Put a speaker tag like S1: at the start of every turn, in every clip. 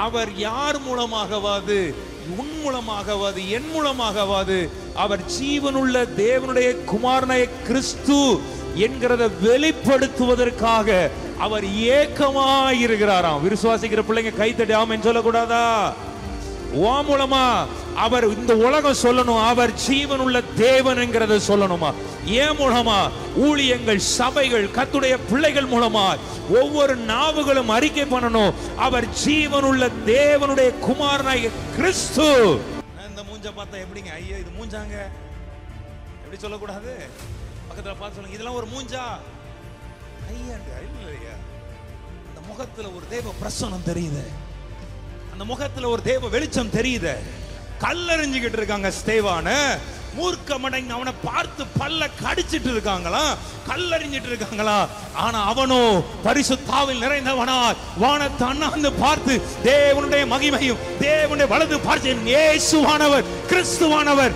S1: அவர் யார் மூலமாகவாது, உன் மூலமாகவாது, என் மூலமாகவாது அவர் ஜீவனுள்ள தேவனுடைய குமாரனாய கிறிஸ்து என்கிறத வெளிப்படுத்துவதற்காக அவர் ஏக்கமாய் இருக்கிறாராம். விசுவாசிக்கிற பிள்ளைங்க கைத்தட்டி ஆமென் சொல்லக்கூடாதா? ஓ மூலமா அவர் இந்த உலகம் சொல்லணும் அவர் ஜீவனுள்ள தேவன் என்கிறத சொல்லணுமா? ஏன் மூலமா? ஊழியங்கள், சபைகள், கர்த்தருடைய பிள்ளைகள் மூலமா ஒவ்வொரு நாவுகளும் அறிக்கை பண்ணணும் அவர் ஜீவனுள்ள தேவனுடைய குமாரனாகிய கிறிஸ்து. இந்த மூஞ்ச பார்த்தா எப்படிங்க? ஐயா இது மூஞ்சாங்க எப்படி சொல்லக்கூடாது? பக்கத்துல பார்த்து சொல்லுங்க இதெல்லாம் ஒரு மூஞ்சா? ஐயா இல்லையா, அந்த முகத்துல ஒரு தேவ பிரசன்னம் தெரியுது, அந்த முகத்துல ஒரு தேவ வெளிச்சம் தெரியுது. கல்லறிஞ்சுக்கிட்டு இருக்காங்க ஸ்தேவான, மூர்க்கமடைந்து அவனை பார்த்து பல்ல கடிச்சிட்டு இருக்காங்களா, கல்லறிஞ்சிட்டு இருக்காங்களா. ஆனா அவனோ பரிசுத்தாவில் நிறைந்தவனா வானத்தை அண்ணாந்து பார்த்து தேவனுடைய மகிமையும் தேவனுடைய வலது பார்த்து இயேசுவானவர் கிறிஸ்துவானவர்.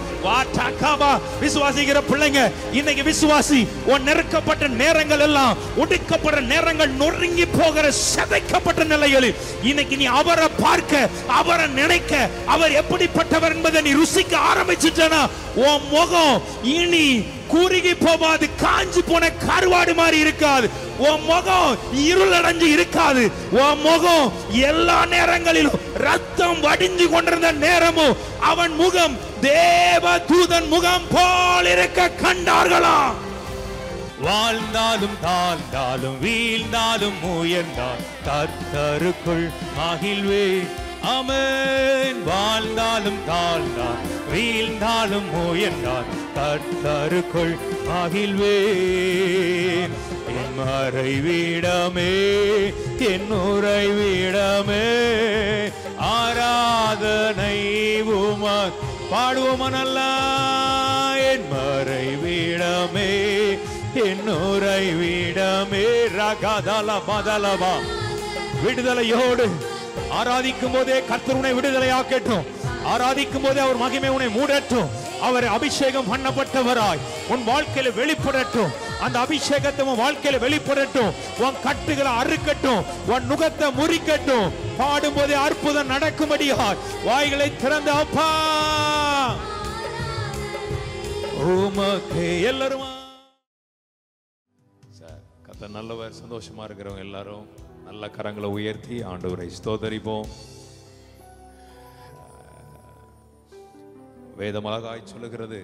S1: விசுவாசிக்கிற பிள்ளைங்க இன்னைக்கு விசுவாசி உன் நெருக்கப்பட்ட நேரங்கள் எல்லாம், ஒடுக்கப்படுற நேரங்கள், நொறுங்கி போகிற சிதைக்கப்பட்ட நிலைகளில் இன்னைக்கு நீ அவரை பார்க்க, அவரை நினைக்க, அவர் எப்படிப்பட்டவர் என்பதை நீ ருசிக்க ஆரம்பிச்சுட்டனா உன் முகம் இனி குறுகி போகாது, காஞ்சி போன கருவாடு மாதிரி இருக்காது. உன் முகம் இருள் அடைஞ்சு இருக்காது. உன் முகம் எல்லா நேரங்களிலும் ரத்தம் வடிஞ்சு கொண்டிருந்த நேரமும் அவன் முகம் தேவ தூதன் முகம் போல் இருக்க கண்டார்களாம். வாழ்ந்தாலும் தாழ்ந்தாலும் வீழ்ந்தாலும் உயர்ந்தால் கர்த்தருக்குள் மகிழ்வே. ஆமென். வாழ்ந்தாலும் தாழ்ந்தால் வீழ்ந்தாலும் உயர்ந்தால் கர்த்தருக்குள் மகிழ்வேன். என் மறைவிடமே, என் உறைவிடமே, ஆராதனை உமக்கு பாடுவோமா நல்லா. என் மறைவிடமே, என் உறைவிடமே, ரகதல மதலவா. விடுதலையோடு ஆராதிக்கும் போதே கர்த்தர் உன்னை விடுதலையாக்கட்டும். ஆராதிக்கும் போதே அவர் மகிமை உன்னை மூடட்டும். அவர் அபிஷேகம் பண்ணப்பட்டவராய் உன் வாழ்க்கையில வெளிப்படட்டும். அந்த அபிஷேகத்தை உன் வாழ்க்கையில வெளிப்படட்டும். உன் கட்டுகளை அறுக்கட்டும், உன் நுகத்தை முறிக்கட்டும். பாடும் போதே அற்புதம் நடக்கும்படியாய் வாய்களை திறந்த அப்பா உமக்கு எல்லாரும் கர்த்தர் நல்லவர். சந்தோஷமா இருக்கிறவங்க எல்லாரும் நல்ல கரங்களை உயர்த்தி ஆண்டவரை ஸ்தோத்தரிப்போம். வேதம் அழகாய் சொல்லுகிறது,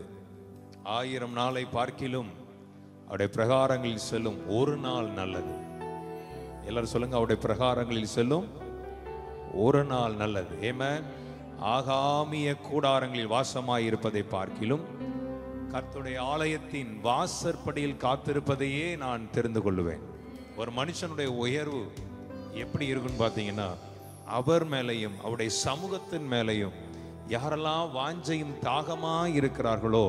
S1: 1000 நாளை பார்க்கிலும் அவருடைய பிரகாரங்களில் செல்லும் ஒரு நாள் நல்லது. எல்லாரும் சொல்லுங்க, அவருடைய பிரகாரங்களில் செல்லும் ஒரு நாள் நல்லது. ஆமென். ஆகாமிய கூடாரங்களில் வாசமாய் இருப்பதை பார்க்கிலும் கர்த்தருடைய ஆலயத்தின் வாசற்படியில் காத்திருப்பதையே நான் தெரிந்து கொள்ளுவேன். ஒரு மனுஷனுடைய உயர்வு எப்படி இருக்குன்னு பார்த்தீங்கன்னா, அவர் மேலையும் அவருடைய சமூகத்தின் மேலையும் யாரெல்லாம் வாஞ்சையும் தாகமாய் இருக்கிறார்களோ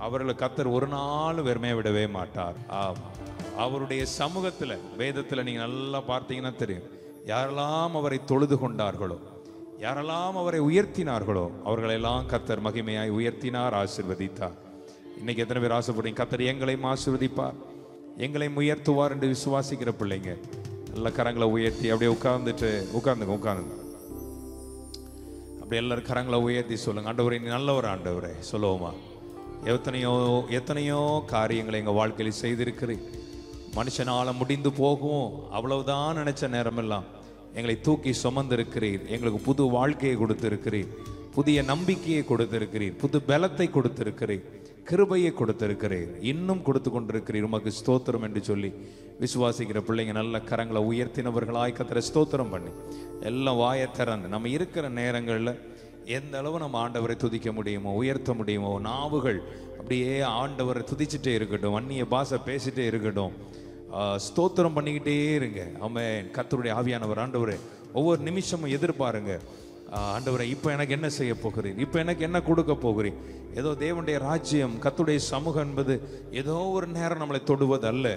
S1: அவர்களை கர்த்தர் ஒரு நாள் வெறுமையை விடவே மாட்டார். அவருடைய சமூகத்துல வேதத்துல நீங்க நல்லா பார்த்தீங்கன்னா தெரியும், யாரெல்லாம் அவரை தொழுது கொண்டார்களோ, யாரெல்லாம் அவரை உயர்த்தினார்களோ அவர்களெல்லாம் கர்த்தர் மகிமையாய் உயர்த்தினார், ஆசீர்வதித்தார். இன்னைக்கு எத்தனை பேர் ஆசைப்படுறீங்க கர்த்தர் எங்களையும் ஆசீர்வதிப்பார், எங்களையும் உயர்த்துவார் என்று விசுவாசிக்கிற பிள்ளைங்க நல்ல கரங்களை உயர்த்தி அப்படியே உட்கார்ந்துங்க. அப்படி எல்லாரும் கரங்களை உயர்த்தி சொல்லுங்க, ஆண்டவரே நல்லவர் ஆண்டவரே சொல்லுவோமா. எத்தனையோ காரியங்களை எங்கள் வாழ்க்கையில் செய்திருக்கிறேன். மனுஷனால முடிந்து போகும் அவ்வளவுதான் நினைச்ச நேரமெல்லாம் எங்களை தூக்கி சுமந்திருக்கிறீர். எங்களுக்கு புது வாழ்க்கையை கொடுத்திருக்கிறீர், புதிய நம்பிக்கையை கொடுத்திருக்கிறீர், புது பலத்தை கொடுத்திருக்கிறீர், கிருபையை கொடுத்திருக்கிறீர், இன்னும் கொடுத்து கொண்டிருக்கிறீர். உமக்கு ஸ்தோத்திரம் என்று சொல்லி விசுவாசிக்கிற பிள்ளைங்க நல்ல கரங்களை உயர்த்தினவர்களாய் கர்த்தரை ஸ்தோத்திரம் பண்ணி எல்லாம் வாயை திறந்து நம்ம இருக்கிற நேரங்களில் எந்த அளவு நம்ம ஆண்டவரை துதிக்க முடியுமோ, உயர்த்த முடியுமோ, நாவுகள் அப்படியே ஆண்டவரை துதிச்சுட்டே இருக்கட்டும், அந்நிய பாஷை பேசிட்டே இருக்கட்டும், ஸ்தோத்திரம் பண்ணிக்கிட்டே இருங்க. ஆமென். கர்த்தருடைய ஆவியானவர் ஆண்டவரே ஒவ்வொரு நிமிஷமும் எதிர்பாருங்க, ஆண்டவரே இப்போ எனக்கு என்ன செய்ய போகிறீர், இப்போ எனக்கு என்ன கொடுக்க போகிறீர். ஏதோ தேவனுடைய ராஜ்யம் கர்த்தருடைய சமூகம் என்பது ஏதோ ஒரு நேரம் நம்மளை தொடுவது அல்ல.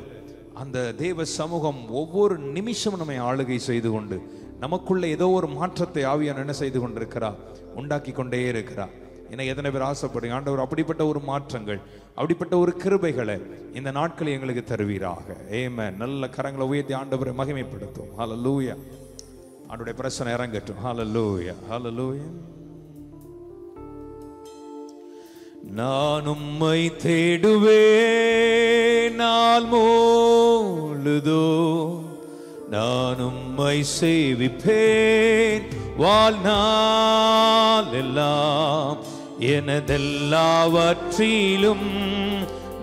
S1: அந்த தேவ சமூகம் ஒவ்வொரு நிமிஷமும் நம்மை ஆளுகை செய்து கொண்டு நமக்குள்ள ஏதோ ஒரு மாற்றத்தை ஆவியான என்ன செய்து கொண்டிருக்கிறார், உண்டாக்கி கொண்டே இருக்கிறார். ஏன்னா எத்தனை பேர் ஆசைப்படுங்க ஆண்டவர் அப்படிப்பட்ட ஒரு மாற்றங்கள், அப்படிப்பட்ட ஒரு கிருபைகளை இந்த நாட்களில் எங்களுக்கு தருவீராக. ஆமென். நல்ல கரங்களை உயர்த்தி ஆண்டவரை மகிமைப்படுத்தும். ஹல்லேலூயா. அவருடைய பிரசன்னம் இறங்கட்டும். ஹல்லேலூயா, ஹல்லேலூயா. நான் உம்மை தேடுவேன் நாள் முழுதும், நான் உம்மை சேவிப்பேன் வாழ்நாள் எல்லாம், எனதெல்லாவற்றிலும்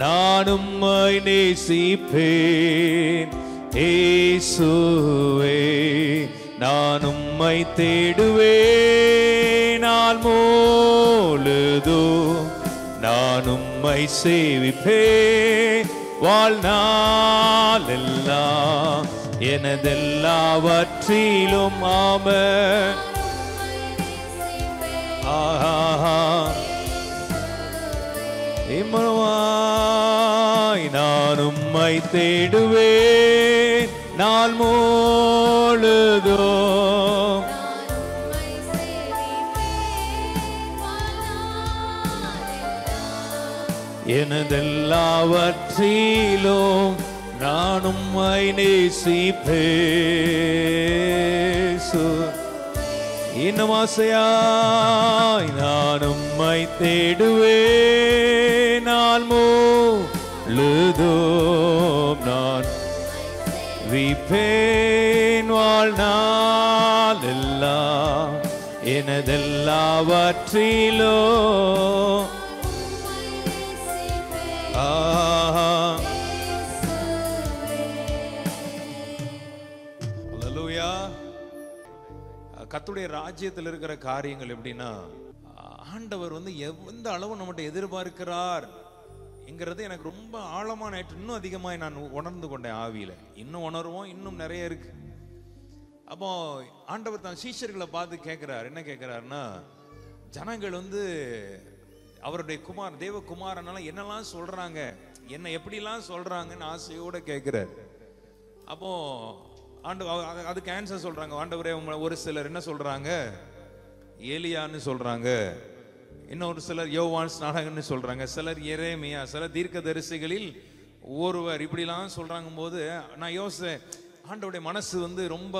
S1: நான் உம்மை நேசிப்பேன் இயேசுவே. நான் உம்மை தேடுவேன் நாள் முழுதும், நான் உம்மை சேவிப்பேன் வாழ்நாள் எல்லாம், எனதெல்லாவற்றிலும் ஆமென். இம்மனமாய் நான் உம்மை தேடுவேன் நாள் முழுதும், எனதெல்லாவற்றிலும் நான் உம்மை நேசிப்பேன். இன்னும் ஆசையாய் நான் உம்மை தேடுவேன் நாள் முழுதும், நான் விப்பேன் வாழ்நாள் எல்லாம், எனதெல்லாவற்றிலும் கர்த்தருடைய ராஜ்யத்தில் இருக்கிற காரியங்கள் எப்படின்னா, ஆண்டவர் எந்த அளவு நம்மகிட்ட எதிர்பார்க்கிறார் என்கிறது எனக்கு ரொம்ப ஆழமா நேற்று இன்னும் அதிகமாக நான் உணர்ந்து கொண்டேன். ஆவியில இன்னும் உணர்வோம், இன்னும் நிறைய இருக்கு. அப்போ ஆண்டவர் தான் சீஷர்களை பார்த்து கேட்கிறார். என்ன கேட்கிறாருன்னா, ஜனங்கள் அவருடைய தேவகுமாரனால என்னெல்லாம் சொல்றாங்க, என்ன எப்படிலாம் சொல்றாங்கன்னு ஆசையோட கேட்கிறார். அப்போ அதுக்கு ஆன்சர் சொல்றாங்க. ஆண்டவரே, ஒரு சிலர் என்ன சொல்றாங்க, ஏலியான்னு சொல்றாங்க, இன்னொரு சிலர் யோவான் ஸ்நானகன்னு சொல்றாங்க, சிலர் எரேமியா, சிலர் தீர்க்கதரிசிகளில் ஒருவர், இப்படிலாம் சொல்றாங்க போது நான் யோசிச்சேன், ஆண்டவருடைய மனசு ரொம்ப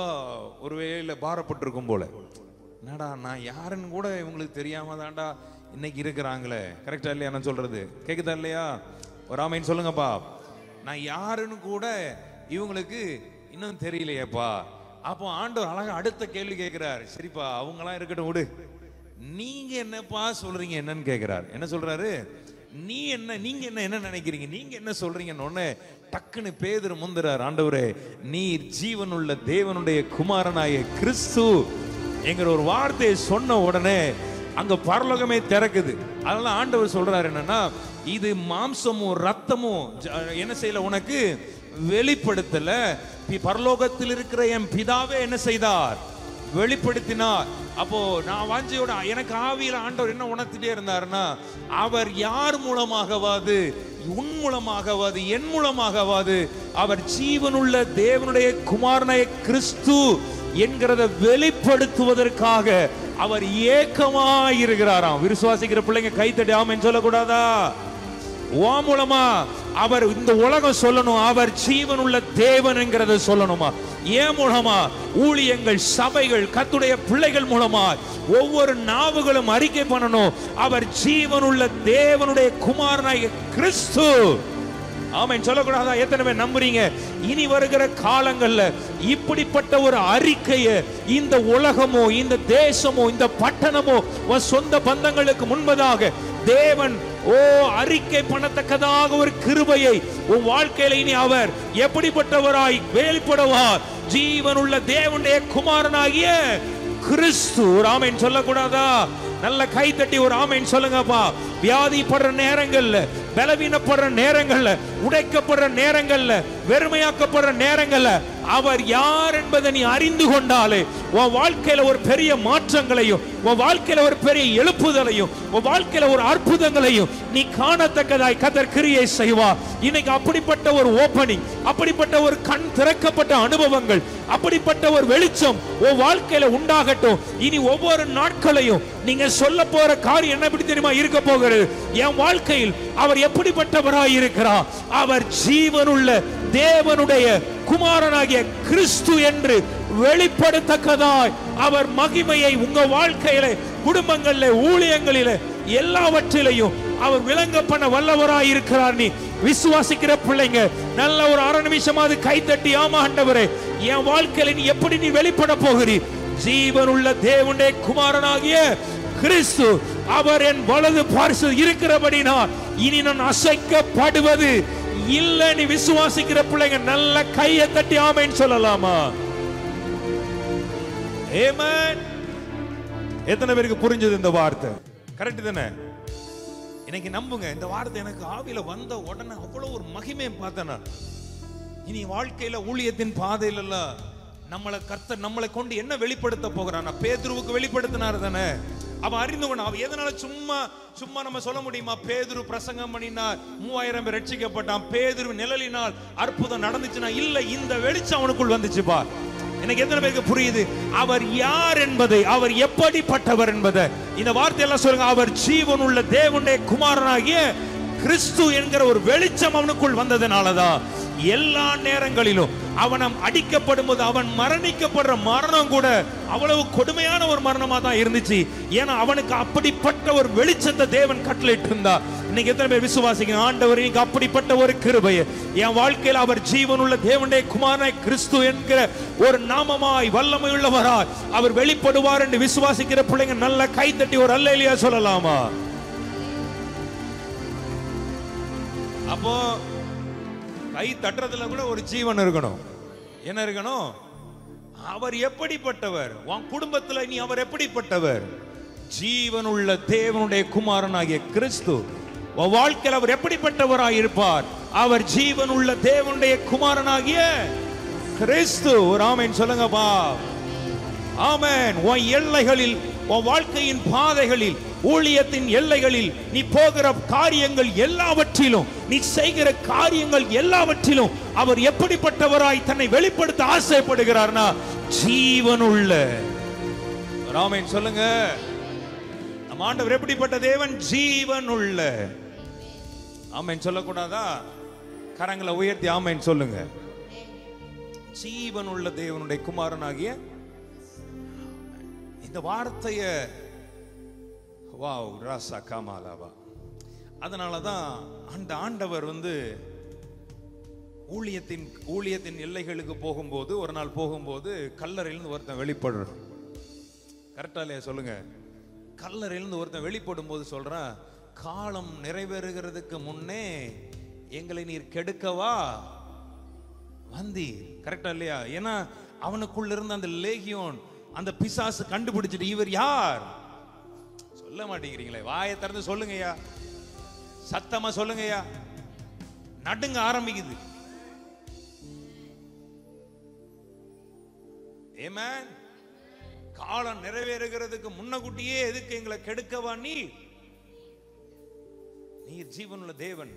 S1: ஒருவேளை பாரப்பட்டிருக்கும் போல. என்னடா நான் யாருன்னு கூட இவங்களுக்கு தெரியாம தான்டா இன்னைக்கு இருக்கிறாங்களே. கரெக்டா இல்லையா நான் சொல்றது? கேக்குதா இல்லையா? ஒரு ஆமைன்னு சொல்லுங்கப்பா. நான் யாருன்னு கூட இவங்களுக்கு இன்னும் தெரியலையேப்பா. அப்போ ஆண்டவர் அழகா அடுத்த கேள்வி கேட்கிறார். சரிப்பா, அவங்களாம் இருக்கட்டும், விடு, நீங்க என்னப்பா சொல்றீங்க என்னன்னு கேட்கிறார். என்ன சொல்றாரு? நீங்க என்ன நினைக்கிறீங்க, நீங்க என்ன சொல்றீங்கன்னு டக்குன்னு பேதுரு முந்துறார். ஆண்டவரே, நீர் ஜீவனுள்ள தேவனுடைய குமாரனாய கிறிஸ்து என்கிற ஒரு வார்த்தையை சொன்ன உடனே அங்க பரலோகமே திறக்குது. அதனால ஆண்டவர் சொல்றாரு என்னன்னா, இது மாம்சமும் ரத்தமும் என்ன செய்யல, உனக்கு வெளிப்படுத்தல, பரலோகத்தில் இருக்கிற என் பிதாவே என்ன செய்தார், வெளிப்படுத்தினார். அப்போ நான் வாஞ்சையோட எனக்கு ஆவியில ஆண்டவர் என்ன உணர்த்திட்டே இருந்தாருன்னா, அவர் யார் மூலமாகவாது, உன் மூலமாகவாது, என் மூலமாகவாது அவர் ஜீவனுள்ள தேவனுடைய குமாரனாய கிறிஸ்து என்கிறத வெளிப்படுத்துவதற்காக அவர் ஏக்கமாய் இருக்கிறாராம். விசுவாசிக்கிற பிள்ளைங்க கைத்தட்டி ஆமென் சொல்லக்கூடாதா? ஓ மூலமா அவர் இந்த உலகம் சொல்லணும், அவர் ஜீவனுள்ள தேவன் என்கிறத சொல்லணுமா? ஏன் மூலமா? ஊழியங்கள், சபைகள், கர்த்தருடைய பிள்ளைகள் மூலமா ஒவ்வொரு நாவுகளும் அறிக்கை பண்ணணும், அவர் ஜீவனுள்ள தேவனுடைய குமாரனாகிய கிறிஸ்து. ஆமென் சொல்லக்கூடாதா? எத்தனை பேர் நம்புறீங்க? இனி வருகிற காலங்கள்ல இப்படிப்பட்ட ஒரு அறிக்கையை இந்த உலகமோ, இந்த தேசமோ, இந்த பட்டணமோ, சொந்த பந்தங்களுக்கு முன்பதாக தேவன் அறிக்கை பண்ணத்தக்கதாக ஒரு கிருபையை உன் வாழ்க்கையில இனி அவர் எப்படிப்பட்டவராய் வெளிப்படுவார்? ஜீவனுள்ள தேவனுடைய குமாரனாகிய கிறிஸ்து. ஆமென் சொல்லக்கூடாதா? நல்ல கை தட்டி ஒரு ஆமென் சொல்லுங்கப்பா. வியாதிப்படுற நேரங்கள்ல, பலவீனப்படுற நேரங்கள்ல, உடைக்கப்படுற நேரங்கள்ல, வெறுமையாக்கப்படுற நேரங்கள்ல அவர் யார் என்பதை நீ அறிந்து கொண்டாலே உன் வாழ்க்கையில ஒரு பெரிய மாற்றங்களையும், உன் வாழ்க்கையில ஒரு பெரிய எழுப்புதலையும், உன் வாழ்க்கையில ஒரு அற்புதங்களையும் நீ காணத்தக்கதாய் கர்த்தர் கிரியை செய்வார். இன்னைக்கு அப்படிப்பட்ட ஒரு ஓபனிங், அப்படிப்பட்ட ஒரு கண் திறக்கப்பட்ட அனுபவங்கள், அப்படிப்பட்ட ஒரு வெளிச்சம் உன் வாழ்க்கையில உண்டாகட்டும். இனி ஒவ்வொரு நாட்களையும் நீங்க சொல்ல போற காரியம் என்ன எப்படி தெரியுமா இருக்க போகிறது? என் வாழ்க்கையில் அவர் எப்படிப்பட்டவராய் இருக்கிறார்? அவர் ஜீவனுள்ள தேவனுடைய குமாரனாகிய கிறிஸ்து என்று வெளிப்படுத்தக்கதாய் அவர் மகிமையை உங்க வாழ்க்கையில, குடும்பங்களிலே, ஊழியங்களிலே, எல்லாவற்றிலையும் அவர் விளங்க பண்ண வல்லவராய் இருக்கிறார். நீ விசுவாசிக்கிற பிள்ளைங்க நல்ல ஒரு 1/2 நிமிஷமாவது கைத்தட்டி, ஆமா ஆண்டவரே, என் வாழ்க்கையில நீ எப்படி நீ வெளிப்பட போகிறீர்? ஜீவனுள்ள தேவனுடைய குமாரனாகிய கிறிஸ்து அவர் என் வலது பார்சல் இருக்கிறபடினால் இனி நான் அசைக்கப்படுவது இல்லை. நீ விசுவாசிக்கிற பிள்ளைங்க நல்ல கையை தட்டி ஆமென் சொல்லலாமா? ஆமென். எத்தனை பேருக்கு புரிஞ்சது இந்த வார்த்தை? கரெக்ட் தானே? இன்னைக்கு நம்புங்க, இந்த வார்த்தை எனக்கு ஆவியில வந்த உடனே அவ்வளவு ஒரு மகிமையை பார்த்தேன். இனி வாழ்க்கையில ஊழியத்தின் பாதையில எல்லாம் கர்த்தர் நம்மளை கொண்டு என்ன வெளிப்படுத்த போகிறான்? பேதுருவுக்கு வெளிப்படுத்தினார் தானே. அவன் அறிந்து கொண்டான். அவன் எதனால சும்மா நம்ம சொல்ல முடியுமா? பேதுரு பிரசங்கம் பண்ணினார், 3000 பேர் ரட்சிக்கப்பட்டான். பேதுரு நிழலினால் அற்புதம் நடந்துச்சுன்னா இல்ல, இந்த வெளிச்சம் அவனுக்குள் வந்துச்சுப்பா. எனக்கு எத்தனை பேருக்கு புரியுது அவர் யார் என்பதை, அவர் எப்படிப்பட்டவர் என்பதை? இந்த வார்த்தையெல்லாம் சொல்லுங்க. அவர் ஜீவனுள்ள தேவனுடைய குமாரனாகிய கிறிஸ்து என்கிற ஒரு வெளிச்சம் அவனுக்குள் வந்ததுனாலதான் எல்லா நேரங்களிலும் அவன் அடிக்கப்படும் போது அவன் மரணிக்கப்படுற மரணம் கூட அவ்வளவு கொடுமையான ஒரு மரணமா தான் இருந்துச்சு. ஏன்னா அவனுக்கு அப்படிப்பட்ட ஒரு வெளிச்சத்தை தேவன் கட்டளையிட்டு இருந்தா. இன்னைக்கு எத்தனை பேர் விசுவாசிங்க, ஆண்டவர் இன்னைக்கு அப்படிப்பட்ட ஒரு கிருபையை என் வாழ்க்கையில் அவர் ஜீவனுள்ள தேவனுடைய குமாரனாய் கிறிஸ்து என்கிற ஒரு நாமமாய் வல்லமை உள்ளவராய் அவர் வெளிப்படுவார் என்று விசுவாசிக்கிற பிள்ளைங்க நல்ல கைத்தட்டி ஒரு அல்லேலூயா சொல்லலாமா? அப்போ கை தட்டுறதுல கூட ஒரு ஜீவன் இருக்கணும். என்ன இருக்கணும்? அவர் எப்படிப்பட்டவர்? உன் குடும்பத்துல நீ அவர் எப்படிப்பட்டவர்? ஜீவனுள்ள தேவனுடைய குமாரனாகிய கிறிஸ்து உன் வாழ்க்கையில் அவர் எப்படிப்பட்டவராய் இருப்பார்? அவர் ஜீவனுள்ள தேவனுடைய குமாரனாகிய கிறிஸ்து. ஒரு ஆமென் சொல்லுங்கப்பா. ஆமென். உன் எல்லைகளில், உன் வாழ்க்கையின் பாதைகளில், ஊழியத்தின் எல்லைகளில் நீ போகிற காரியங்கள் எல்லாவற்றிலும், நீ செய்கிற காரியங்கள் எல்லாவற்றிலும் அவர் எப்படிப்பட்டவராய் தன்னை வெளிப்படுத்த ஆசைப்படுகிறார்னா ஜீவனுள்ள. ஆமென் சொல்லுங்க. நம்ம ஆண்டவர் எப்படிப்பட்ட தேவன்? ஜீவனுள்ள. ஆமென் சொல்லக்கூடாதா? கரங்களை உயர்த்தி ஆமென் சொல்லுங்க. ஜீவனுள்ள தேவனுடைய குமாரனாகிய இந்த வார்த்தைய வாவ் ராசா காமாலாவா. அதனாலதான் அந்த ஆண்டவர் ஊழியத்தின் எல்லைகளுக்கு போகும்போது, ஒரு நாள் போகும்போது கல்லறையிலிருந்து ஒருத்தன் வெளிப்படுறான். கரெக்டா இல்லையா சொல்லுங்க? கல்லறையிலிருந்து ஒருத்தன் வெளிப்படும் போது சொல்றான், காலம் நிறைவேறுகிறதுக்கு முன்னே எங்களை நீர் கெடுக்கவா வந்தீர். கரெக்டா இல்லையா? ஏன்னா அவனுக்குள்ள இருந்த அந்த லேகியோன், அந்த பிசாசு கண்டுபிடிச்சிட்டு இவர் யார் சொல்ல மாட்டேங்கிறீங்களே. வாயை திறந்து சொல்லுங்கய்யா, சத்தமா சொல்லுங்கய்யா. நடுங்க ஆரம்பிக்குது. ஆமென். காலம் நிறைவேறுகிறதுக்கு முன்னக்கூட்டியே எதுக்கு எங்களை கெடுக்கவா நீர் ஜீவனுள்ள தேவன்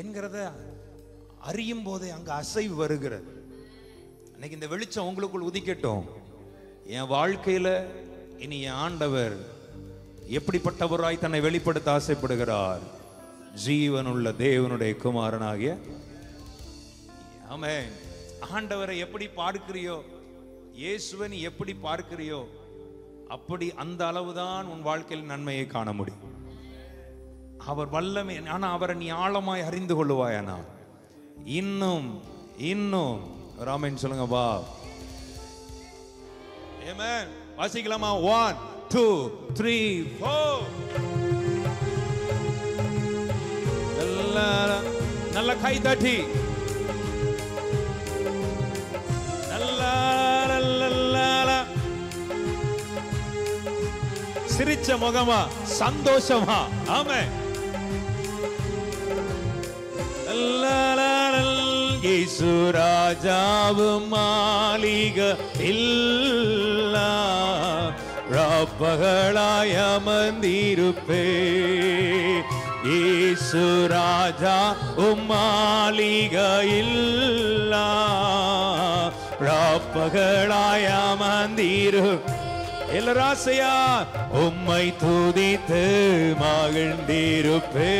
S1: என்கிறத அறியும் போதே அங்க அசைவு வருகிறது. இன்னைக்கு இந்த வெளிச்சம் உங்களுக்குள் உதிக்கட்டும். என் வாழ்க்கையில இனி என் ஆண்டவர் எப்படிப்பட்டவராய் தன்னை வெளிப்படுத்த ஆசைப்படுகிறார்? ஜீவனுள்ள தேவனுடைய குமாரனாகிய. ஆமென். ஆண்டவரை எப்படி பார்க்கிறியோ, இயேசுவை நீ எப்படி பார்க்கிறியோ, அப்படி அந்த அளவுதான் உன் வாழ்க்கையில் நன்மையை காண முடியும். அவர் வல்லமை. ஆனா அவரை நீ ஆழமாய் அறிந்து கொள்ளுவாயானா இன்னும் இன்னும். ஆமென் சொல்லுங்க. வா. ஆமென். வாசிக்கலாமா? 1 2 3 4. நல்ல கை தட்டி சிரிச்ச முகமா, சந்தோஷமா. ஆமென். இயேசு ராஜாவும் மாளிகை இல்லா ரப்பகளாய் அமர்ந்திருப்பே. இயேசு ராஜா மாளிகை இல்லா ரப்பகளாய் அமர்ந்திரு. எல்லாராசையா உம்மை துதித்து மகிழ்ந்திருப்பே.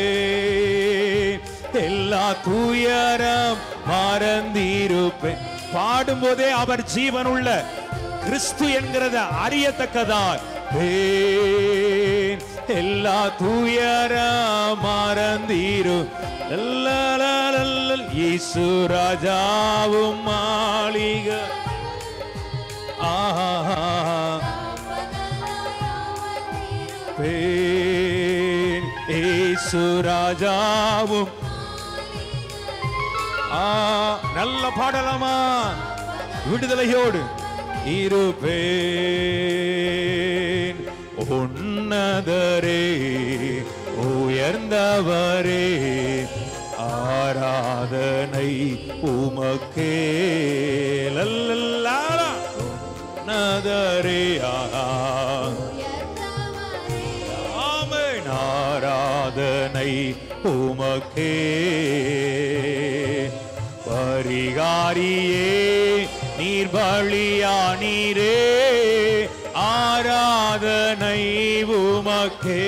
S1: எல்லா துயரம் மறந்திருப்பேன். பாடும்போதே அவர் ஜீவனுள்ள கிறிஸ்து என்கிறத அறியத்தக்கதாய் எல்லா துயர மறந்தீரு இயேசு ராஜாவும் மாளிகை இயேசு ராஜாவும் நல்ல பாடலாமா விடுதலையோடு இருப்பேன். உன்னதரே உயர்ந்தவரே ஆராதனை உமக்கே உன்னதரே ஆமென் ஆராதனை உமக்கே பரிகாரியே நீர் பலியானீரே ஆராதனை உமக்கே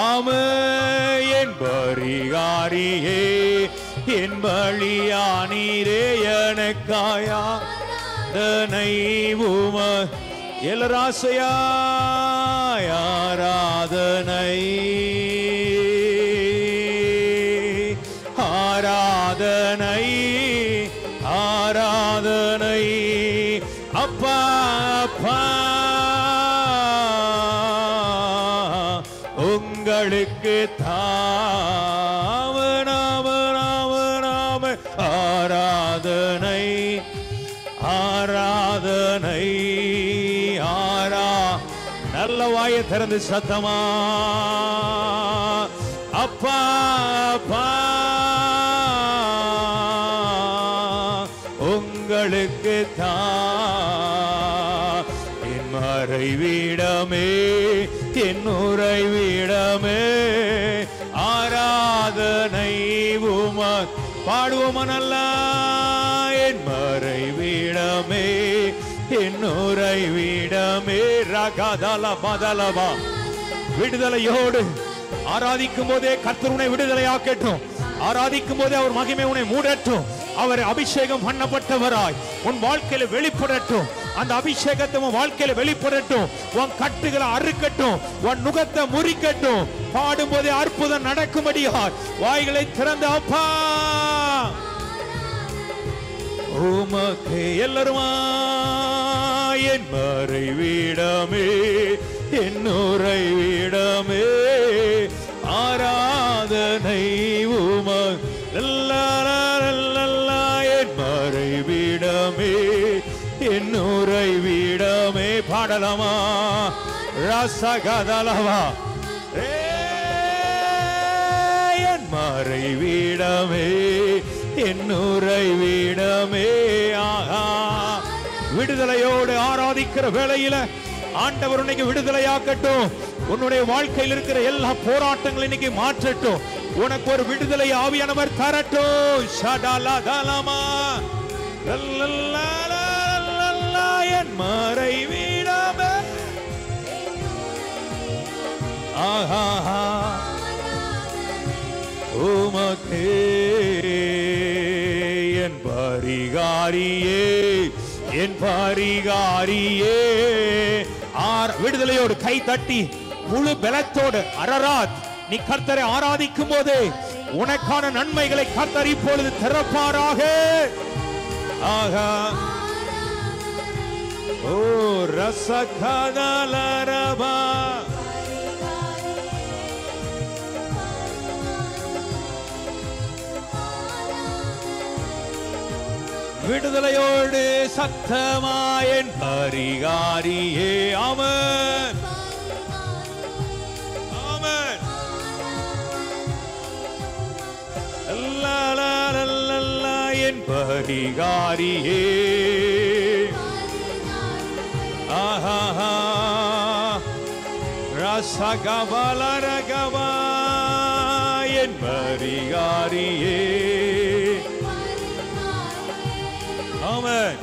S1: ஆமென் பரிகாரியே என் பலியானீரே எனக்காயா ஆராதனை உமக்கே எல்லராசையாய் ஆராதனை ஆராதனை ஆராதனை அப்பா அப்பா உங்களுக்கு தாவனாவனாவனாவ ஆராதனை ஆராதனை நல்ல வாயை திறந்து சத்தமா அப்பா அப்பா உங்களுக்கு தான் என் மறைவிடமே என் உறைவிடமே ஆராதனை உமக்கு பாடுவோமா நல்லா என் மறைவிடமே என் உறைவிடமே ரகதல பதலவா விடுதலையோடு ஆராதிக்கும் போதே கர்த்தர் உன்னை விடுதலையாக்கட்டும். ஆராதிக்கும் போதே அவர் மகிமை உன்னை மூடட்டும். அவர் அபிஷேகம் பண்ணப்பட்டவராய் உன் வாழ்க்கையில வெளிப்படட்டும். அந்த அபிஷேகத்தை உன் வாழ்க்கையில வெளிப்படட்டும். உன் கட்டுகளை அறுக்கட்டும், உன் நுகத்தை முறிக்கட்டும். பாடும் போதே அற்புதம் நடக்கும்படியாய் வாய்களை திறந்த அப்பா உமக்கு எல்லாருமா என் மறைவிடமே என் உறைவிடமே ஆராதனை உமக்கு என் மறைவிடமே என் உறைவிடமே பாடலாமா ரசகதலவா என் மறைவிடமே என் உறைவிடமே ஆஹா விடுதலையோடு ஆராதிக்கிற வேளையில ஆண்டவர் இன்னைக்கு விடுதலையாக்கட்டும். உன்னுடைய வாழ்க்கையில் இருக்கிற எல்லா போராட்டங்களும் இன்னைக்கு மாற்றட்டும். உனக்கு ஒரு விடுதலை ஆவியானவர் தரட்டும். என் மறைவிடமே ஆஹா உமக்கே என் பரிகாரியே என் பரிகாரியே விடுதலையோடு கை தட்டி முழு பலத்தோடு அரராத் நீ கர்த்தரை ஆராதிக்கும் போது உனக்கான நன்மைகளை கர்த்தர் இப்பொழுது திறப்பாராக. ஆகா ஓ ரசகதலரபா விடுதலையோடு சத்தமாயன் பரிகாரியே ஆமென் ஆமென் அல்லல்லல்லல்லா என் பரிகாரியே ஆஹா ரசகபலரகபா என் பரிகாரியே ஆமென்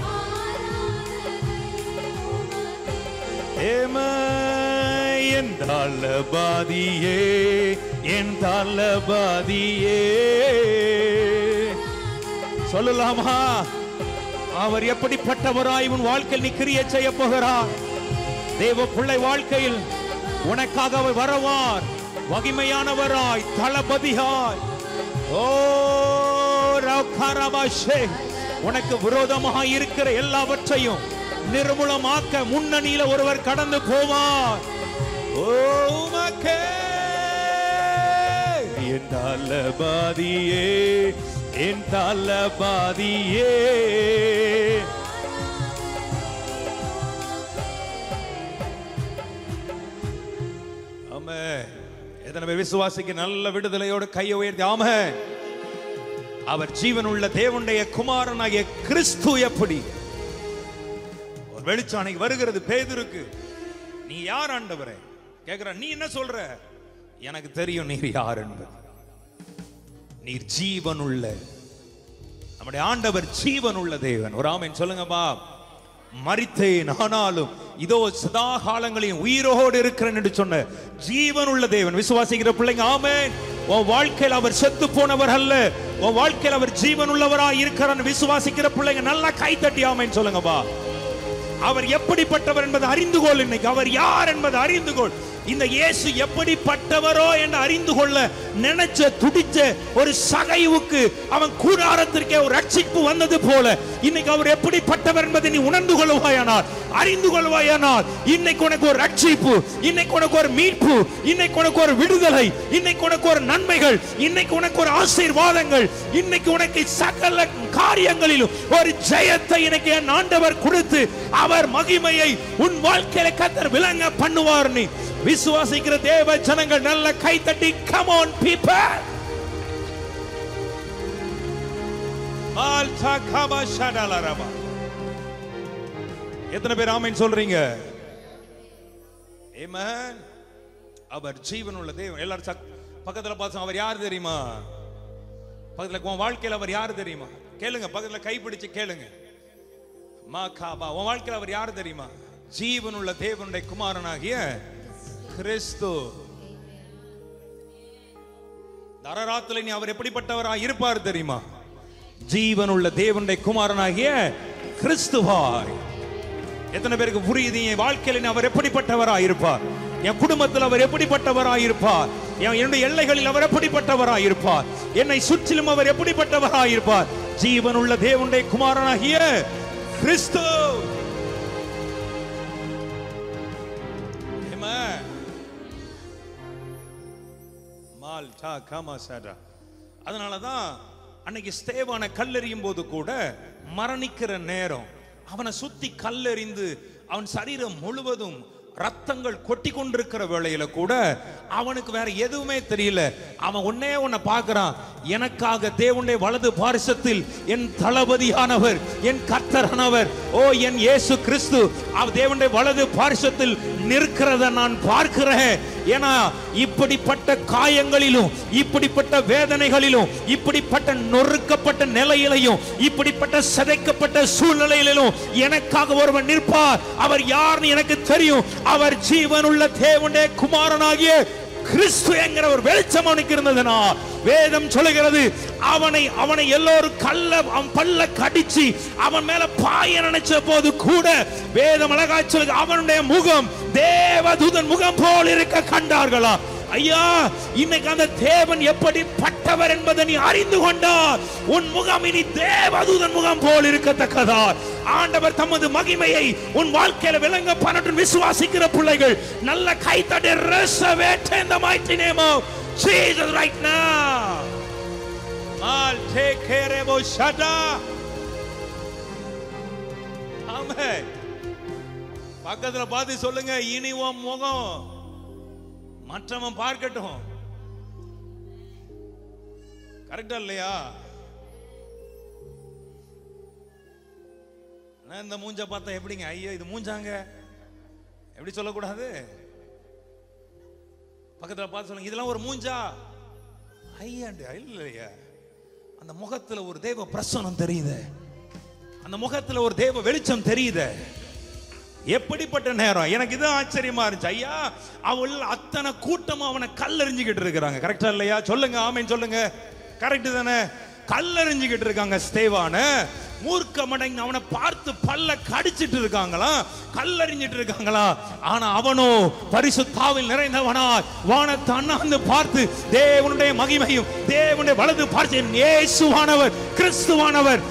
S1: என் தளபதியே என் தளபதியே சொல்லலாமா அவர் எப்படிப்பட்டவராய் உன் வாழ்க்கையில் நீ கிரியை செய்ய போகிறார். தேவ பிள்ளை வாழ்க்கையில் உனக்காக அவர் வரவார், மகிமையானவராய், தளபதியாய். ஓ ரகரபாஷே, உனக்கு விரோதமாக இருக்கிற எல்லாவற்றையும் நிர்மூலமாக்க முன்னணியில ஒருவர் கடந்து போவார். ஓ மக்கே, என் தளபதியே, என் தளபதியே. ஆமென். எத்தனை பேர் விசுவாசிக்கு நல்ல விடுதலையோடு கையை உயர்த்தி ஆமென். அவர் ஜீவனுள்ள தேவனுடைய குமாரனாகிய கிறிஸ்து எப்படி ஒரு வெளிச்சாணை வருகிறது பேதுருக்கு. நீ யார் ஆண்டவரே கேக்குற? நீ என்ன சொல்ற? எனக்கு தெரியும் நீர் யார் என்பது. நீர் ஜீவனுள்ள, நம்முடைய ஆண்டவர் ஜீவனுள்ள தேவன். ஒரு ஆமென் சொல்லுங்கப்பா. மரித்தேன் ஆனாலும் இதோ சதா காலங்களையும் உயிரோடு இருக்கிறேன் என்று சொன்ன ஜீவனுள்ள தேவன். விசுவாசிக்கிற பிள்ளைங்க ஆமென். உன் வாழ்க்கையில் அவர் செத்து போனவர் அல்ல, உன் வாழ்க்கையில் அவர் ஜீவனுள்ளவராய் இருக்கிறார். விசுவாசிக்கிற பிள்ளைங்க நல்லா கை தட்டி ஆமென் சொல்லுங்கப்பா. அவர் எப்படிப்பட்டவர் என்பதை அறிந்து கொள். இன்னைக்கு அவர் யார் என்பதை அறிந்து கொள். இந்த இயேசு எப்படிப்பட்டவரோ என்று அறிந்து கொள்ள நினைச்ச துடிச்ச ஒரு சகைவுக்கு அவன் கூடாரத்திற்கே ஒரு ரட்சிப்பு வந்தது போல இன்னைக்கு அவர் எப்படிப்பட்டவர் என்பதை நீ உணர்ந்து கொள்வாயானால், அறிந்து கொள்வாயானால், இன்னைக்கு உனக்கு ஒரு ரட்சிப்பு, இன்னைக்கு உனக்கு ஒரு மீட்பு, இன்னைக்கு உனக்கு ஒரு விடுதலை, இன்னைக்கு உனக்கு ஒரு நன்மைகள், இன்னைக்கு உனக்கு ஒரு ஆசீர்வாதங்கள், இன்னைக்கு உனக்கு சகல காரியங்களிலும் ஒரு ஜெயத்தை இன்னைக்கு என் ஆண்டவர் கொடுத்து அவர் மகிமையை உன் வாழ்க்கையில கர்த்தர் விளங்க பண்ணுவார். நீ விசுவாசிக்கிற தேவ ஜனங்கள் நல்ல கை தட்டி come on people. Malta Kaba ஷடலரபா. எத்தனை பேர் ஆமென் சொல்றீங்க? ஆமென். அவர் ஜீவனுள்ள தேவன். எல்லாரும் பக்கத்துல பார்த்து அவர் யார் தெரியுமா? பக்கத்துல உன் வாழ்க்கையில் அவர் யார் தெரியுமா? கேளுங்க, பக்கத்துல கை பிடிச்சு கேளுங்க. மா காபா, உன் வாழ்க்கையில் அவர் யார் தெரியுமா? ஜீவனுள்ள தேவனுடைய குமாரனாகிய கிறிஸ்து. தரராத்திலே நீ அவர் எப்படிப்பட்டவராய் இருப்பார் தெரியுமா? ஜீவனுள்ள தேவனுடைய குமாரனாகிய கிறிஸ்துவாய். எத்தனை பேருக்கு புரியுது? என் வாழ்க்கையில் அவர் எப்படிப்பட்டவராய் இருப்பார், என் குடும்பத்தில் அவர் எப்படிப்பட்டவராய் இருப்பார், என்னுடைய எல்லைகளில் அவர் எப்படிப்பட்டவராய் இருப்பார், என்னை சுற்றிலும் அவர் எப்படிப்பட்டவராய் இருப்பார். ஜீவனுள்ள தேவனுடைய குமாரனாகிய கிறிஸ்து. அதனாலதான் அன்னைக்கு ஸ்தேவானை கல்லெறியும் போது கூட மரணிக்கிற நேரம் அவனை சுத்தி கல்லெறிந்து அவன் சரீரம் முழுவதும் ரத்தங்கள் கொட்டி கொண்டிருக்கிற வேளையில கூட அவனுக்கு வேற எதுவுமே தெரியல. அவன் ஒன்னே ஒன்ன பார்க்கிறான், எனக்காக தேவனுடைய வலது பாரிசத்தில் என் தளபதியானவர், என் கர்த்தரானவர், ஓ என் இயேசு கிறிஸ்து அவர் தேவனுடைய வலது பாரிசத்தில் நிற்கிறத நான் பார்க்கிறேன். ஏன்னா இப்படிப்பட்ட காயங்களிலும், இப்படிப்பட்ட வேதனைகளிலும், இப்படிப்பட்ட நொறுக்கப்பட்ட நிலையிலையும், இப்படிப்பட்ட சிதைக்கப்பட்ட சூழ்நிலையிலும் எனக்காக ஒருவன் நிற்பார். அவர் யார்னு எனக்கு தெரியும். அவர் ஜீவனுள்ள தேவனுடைய குமாரனாகிய கிறிஸ்து என்கிற ஒரு வெளிச்சம் அவனுக்கு இருந்ததுனா வேதம் சொல்லுகிறது, அவனை எல்லோரும் அவன் பல்ல கடிச்சு அவன் மேல பாய நினைச்ச போது கூட வேதம் அழகா சொல்லுது, அவனுடைய முகம் தேவதூதன் முகம் போல் இருக்க கண்டார்களா. ஐயா, இன்னைக்கு அந்த தேவன் எப்படிப்பட்டவர் என்பதை நீ அறிந்து கொண்டார். உன் முகம் இனி தேவதூதன் முகம் போல் இருக்கத்தக்கதா ஆண்டவர் தமது மகிமையை உன் வாழ்க்கையில விளங்க பண்ணட்டும். விசுவாசிக்கிற பிள்ளைகள் நல்ல கைத்தட்டி receive in the mighty name of Jesus right now. Mal take care of shada. Amen. பக்கத்துல பார்த்து சொல்லுங்க, இனி உன் முகம் மற்றவன் பார்க்கட்டும். கரெக்டா இல்லையா? இந்த மூஞ்ச பார்த்தா எப்படிங்க? ஐயோ இது மூஞ்சாங்க எப்படி சொல்லக்கூடாது? பக்கத்துல பார்த்து சொல்லுங்க, இதெல்லாம் ஒரு மூஞ்சா? ஐயாண்டு இல்லையா? அந்த முகத்துல ஒரு தேவ பிரசன்னம் தெரியுது, அந்த முகத்துல ஒரு தேவ வெளிச்சம் தெரியுது. எப்படிப்பட்ட நேரம்! எனக்கு இது ஆச்சரியமா இருந்துச்சு. ஐயா, அவள் அத்தனை கூட்டம் அவனை கல்லெறிஞ்சுக்கிட்டு இருக்கிறாங்க. கரெக்டா இல்லையா? சொல்லுங்க, ஆமென் சொல்லுங்க. கரெக்ட் தானே? கல்லெறிஞ்சுக்கிட்டு இருக்காங்க ஸ்தேவான. மூர்க்கமடைந்து அவனை பார்த்து பல்ல கடிச்சிட்டு இருக்காங்களா, கல்லறிஞ்சிட்டு இருக்காங்களா. ஆனா அவனோ பரிசுத்தாவில் நிறைந்தவனாய் வானத்தை அண்ணாந்து பார்த்து தேவனுடைய மகிமையும் தேவனுடைய வலது பார்த்து இயேசுவானவர் கிறிஸ்துவானவர்.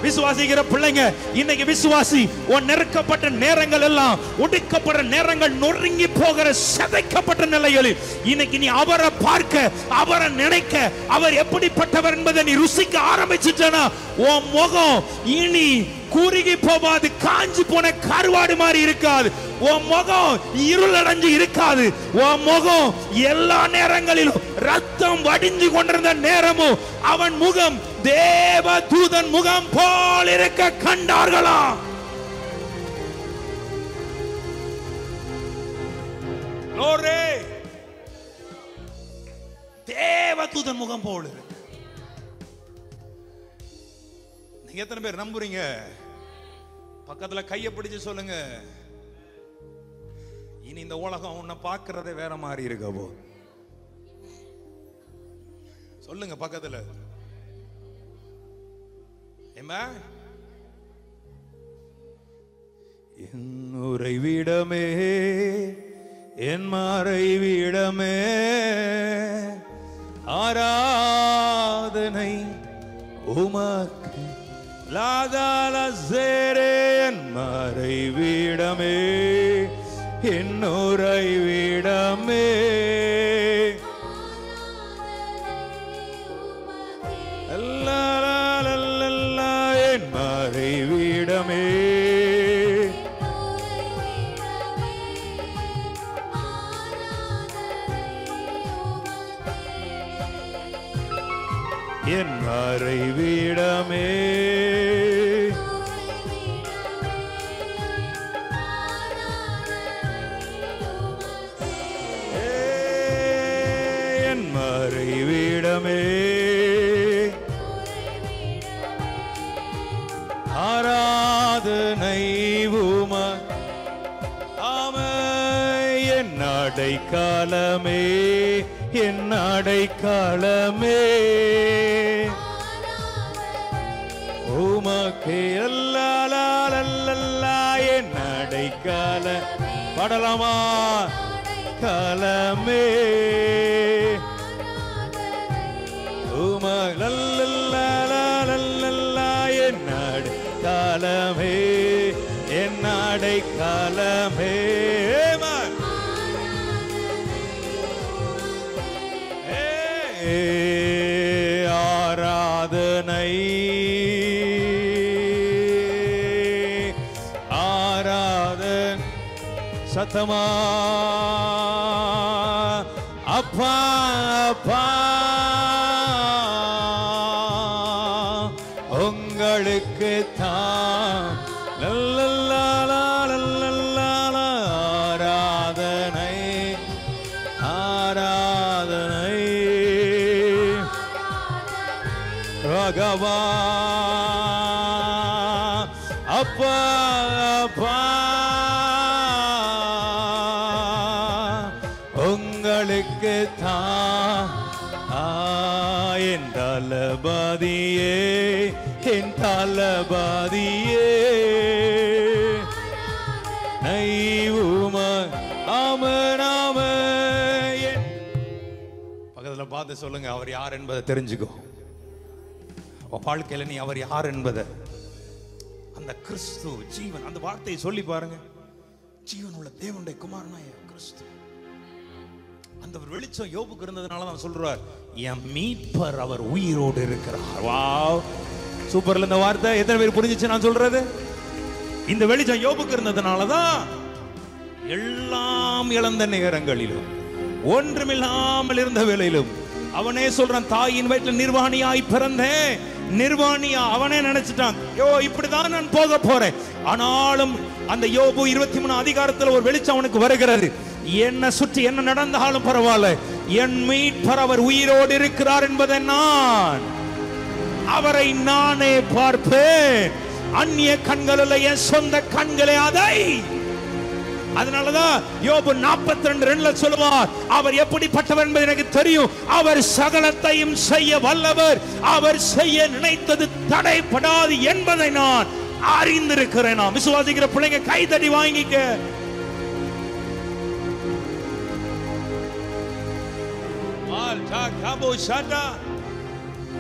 S1: விசுவாசிக்கிற பிள்ளைங்க, இன்னைக்கு விசுவாசி உன் நெருக்கப்பட்ட நேரங்கள் எல்லாம், ஒடுக்கப்படுற நேரங்கள், நொறுங்கி போகிற சிதைக்கப்பட்ட நிலைகளில் இன்னைக்கு நீ அவரை பார்க்க, அவரை நினைக்க, அவர் எப்படிப்பட்டவர் என்பதை நீ ருசிக்க ஆரம்பிச்சுட்டனா உன் முகம் இனி குறுகி போகாது, காஞ்சி போன கருவாடு மாதிரி இருக்காது. உன் முகம் இருள் அடைஞ்சு இருக்காது. உன் முகம் எல்லா நேரங்களிலும் ரத்தம் வடிஞ்சு கொண்டிருந்த நேரமும் அவன் முகம் தேவ தூதன் முகம் போல் இருக்க கண்டார்களா? தேவ தூதன் முகம் போல் இருக்கு. நீங்க எத்தனை பேர் நம்புறீங்க? பக்கத்துல கையை பிடிச்சு சொல்லுங்க, இனி இந்த உலகம் உன்னை பார்க்கிறதே வேற மாதிரி இருக்கவோ. சொல்லுங்க பக்கத்துல. என் உறைவிடமே, என் மறைவிடமே, ஆராதனை உமக்கு. என் மறைவிடமே, என் உறைவிடமே, என் மறைவிடமே, என் மறைவிடமே, என் மறைவிடமே, ஆராதனை உமக்கு. ஆமே, என் அடைக்கலமே, என் அடைக்கலமே, உமக்கு. அல்லா என் அடைக்கல படலாமா கலமே, உமக்கு. அல்லா என் அடைக்கலமே, என் அடைக்கலமே, ஆராதனை, ஆராதன் சத்தமா அப்பா அப்பா உங்களுக்கு தான். ஆராதனை, ஆராதனை ரகவா அப்பா அப்பா உங்களுக்கு தான். என் தளபதியே, என் தளபதியே, நைவும அமராம. பக்கத்துல பார்த்து சொல்லுங்க, அவர் யார் என்பதை தெரிஞ்சுக்கோ. வாழ்க்கையில நீ அவர் யார் என்பதை, அந்த கிறிஸ்து ஜீவன், அந்த வார்த்தையை சொல்லி பாருங்க. ஜீவன் உள்ள தேவனுடைய குமாரனாய கிறிஸ்து. அந்த வெளிச்சம் யோபுக்கு இருந்ததுனால தான் சொல்றார், என் மீட்பர் அவர் உயிரோடு இருக்கிறார். வாவ், சூப்பர்ல இந்த வார்த்தை. எத்தனை பேர் புரிஞ்சிச்சு நான் சொல்றது? இந்த வெளிச்சம் யோபுக்கு இருந்ததுனாலதான் எல்லாம் இழந்த நேரங்களிலும், ஒன்றுமில்லாமல் இருந்த வேளையிலும் அவனே சொல்றான், தாயின் வயிற்றில் நிர்வாணியாய் பிறந்தேன். நிர்வாணியா அவனே நினைச்சிட்டான், யோ இப்படிதான் நான் போக போறேன். ஆனாலும் அந்த யோபு 23 அதிகாரத்தில் ஒரு வெளிச்சம் அவனுக்கு வருகிறது. என்ன சுற்றி என்ன நடந்தாலும் பரவாயில்ல, என் மீட்பர் அவர் உயிரோடு இருக்கிறார் என்பதை நான் அவரை நானே பார்ப்பேன். அந்நிய கண்கள் அல்ல, என் சொந்த கண்களே அதை அதனாலதான் யோபு 42:2 சொல்லுவார், அவர் எப்படிப்பட்டவர் என்பது எனக்கு தெரியும், அவர் சகலத்தையும் செய்ய வல்லவர், அவர் செய்ய நினைத்தது தடைபடாது என்பதை நான் அறிந்திருக்கிறேன். நான் விசுவாசிக்கிற பிள்ளைங்க கைதட்டி வாங்கிக்க.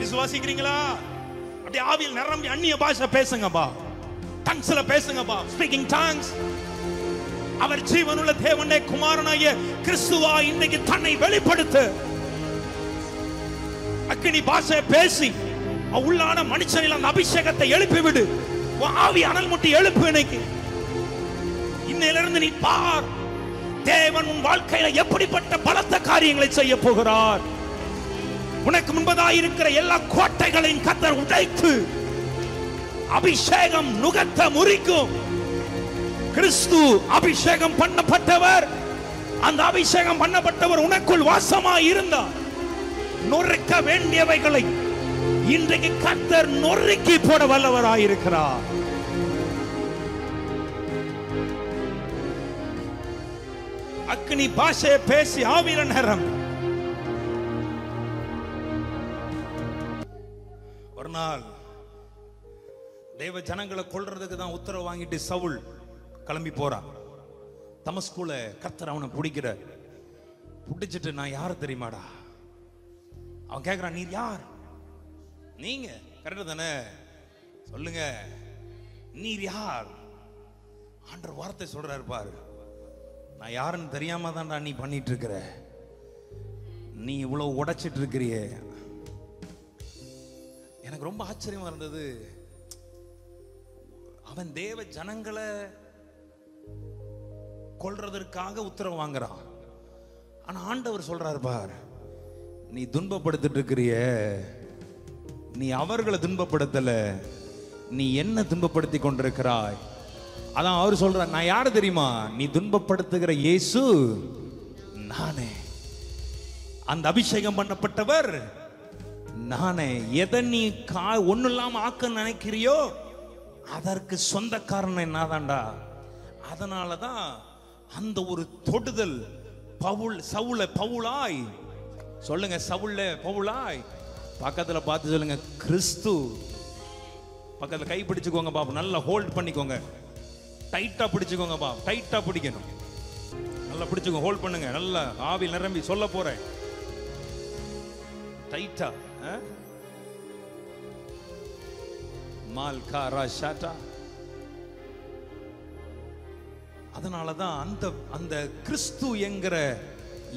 S1: விசுவாசிக்கிறீங்களா? அப்படி ஆவியில் நிரம்பி அந்நிய பாஷை பேசுங்கப்பா, டங்ஸ்ல பேசுங்கப்பா, ஸ்பீக்கிங் டங்ஸ். அவர் ஜீவனுள்ள தேவனுடைய குமாரனாகிய கிறிஸ்துவா இன்னைக்கு தன்னை வெளிப்படுத்து. அக்கினி பாஷை பேசி உள்ளான மனுஷனில் அந்த அபிஷேகத்தை எழுப்பி விடு. ஆவி அனல் முட்டி எழுப்பு. இன்னைக்கு இன்னையிலிருந்து நீ பார், தேவன் உன் வாழ்க்கையில எப்படிப்பட்ட பலத்த காரியங்களை செய்ய போகிறார். உனக்கு முன்பதாக இருக்கிற எல்லா கோட்டைகளையும் கர்த்தர் உடைத்து அபிஷேகம் நுகத்த முறிக்கும். கிறிஸ்து அபிஷேகம் பண்ணப்பட்டவர். அந்த அபிஷேகம் பண்ணப்பட்டவர் உனக்குள் வாசமாய் இருந்தார். நொறுக்க வேண்டியவைகளை இன்றைக்கு கர்த்தர் நொறுக்கி போட வல்லவராயிருக்கிறார். அக்னி பாஷையை பேசி ஆவியில நிரம்பி. ஒரு நாள் தேவ ஜனங்களை கொல்றதுக்கு தான் உத்தரவு வாங்கிட்டு சவுல் கிளம்பி போறான். தமஸ்குல கர்த்தர் அவனை பிடிக்கிற. பிடிச்சிட்டு, நான் யாரு தெரியுமாடா? அவன் கேட்கிறான், நீர் யார்? நீங்க கரெக்ட் தானே சொல்லுங்க, நீர் யார்? ஆண்டவர் வார்த்தை சொல்றாரு பாரு, நான் யாருன்னு தெரியாம தான்டா நீ பண்ணிட்டு இருக்கிற, நீ இவ்வளவு உடைச்சிட்டு இருக்கிறியே. எனக்கு ரொம்ப ஆச்சரியமா இருந்தது. அவன் தேவ ஜனங்களை கொல்றதற்காக உத்தரவு வாங்குறான். ஆனா ஆண்டவர் சொல்றாரு பார், நீ துன்பப்படுத்திட்டு இருக்கிறிய, நீ அவர்களை துன்பப்படுத்தல, நீ என்ன துன்பப்படுத்தி கொண்டிருக்கிறாய். அதான் அவர் சொல்றார், நான் யாரு தெரியுமா? நீ துன்பப்படுத்துகிற இயேசு நானே, அந்த அபிஷேகம் பண்ணப்பட்டவர் நானே. எதை நீ ஒண்ணு இல்லாம ஆக்க நினைக்கிறியோ அதற்கு சொந்தக்காரன் நான் தான்டா. அதனாலதான் அந்த ஒரு தொடுதல் சவுல பவுலாய் சொல்லுங்க, சவுல பவுலாய். பக்கத்துல பார்த்து சொல்லுங்க, கிறிஸ்து. பக்கத்துல கை பிடிச்சுக்கோங்க பாப்பா, நல்லா ஹோல்ட் பண்ணிக்கோங்க, டைட்டா பிடிச்சுக்கோங்க பாப்பா, டைட்டா பிடிக்கணும், நல்லா பிடிச்சுக்கோங்க, ஹோல்ட் பண்ணுங்க, நல்லா ஆவியில் நிரம்பி சொல்ல போறேன், டைட்டா. அதனாலதான் அந்த கிறிஸ்து என்கிற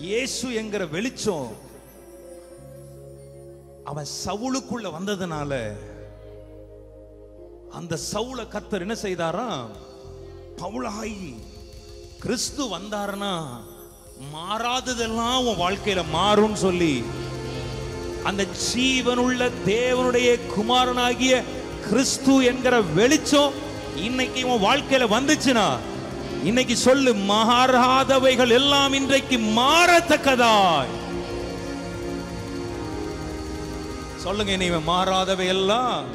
S1: இயேசு என்கிற வெளிச்சம் அவன் சவுலுக்குள்ள வந்ததுனால அந்த சவுல கர்த்தர் என்ன செய்தாராம்? பவுலாகி கிறிஸ்து வந்தாருன்னா மாறாததெல்லாம் உன் வாழ்க்கையில மாறும் சொல்லி அந்த ஜீவனுள்ள தேவனுடைய குமாரனாகிய கிறிஸ்து என்கிற வெளிச்சம் இன்னைக்கு உன் வாழ்க்கையில வந்துச்சுன்னா, இன்னைக்கு சொல்லு, மாறாதவைகள் எல்லாம் இன்றைக்கு மாறத்தக்கதாய். சொல்லுங்க, நீ மாறாதவை எல்லாம்.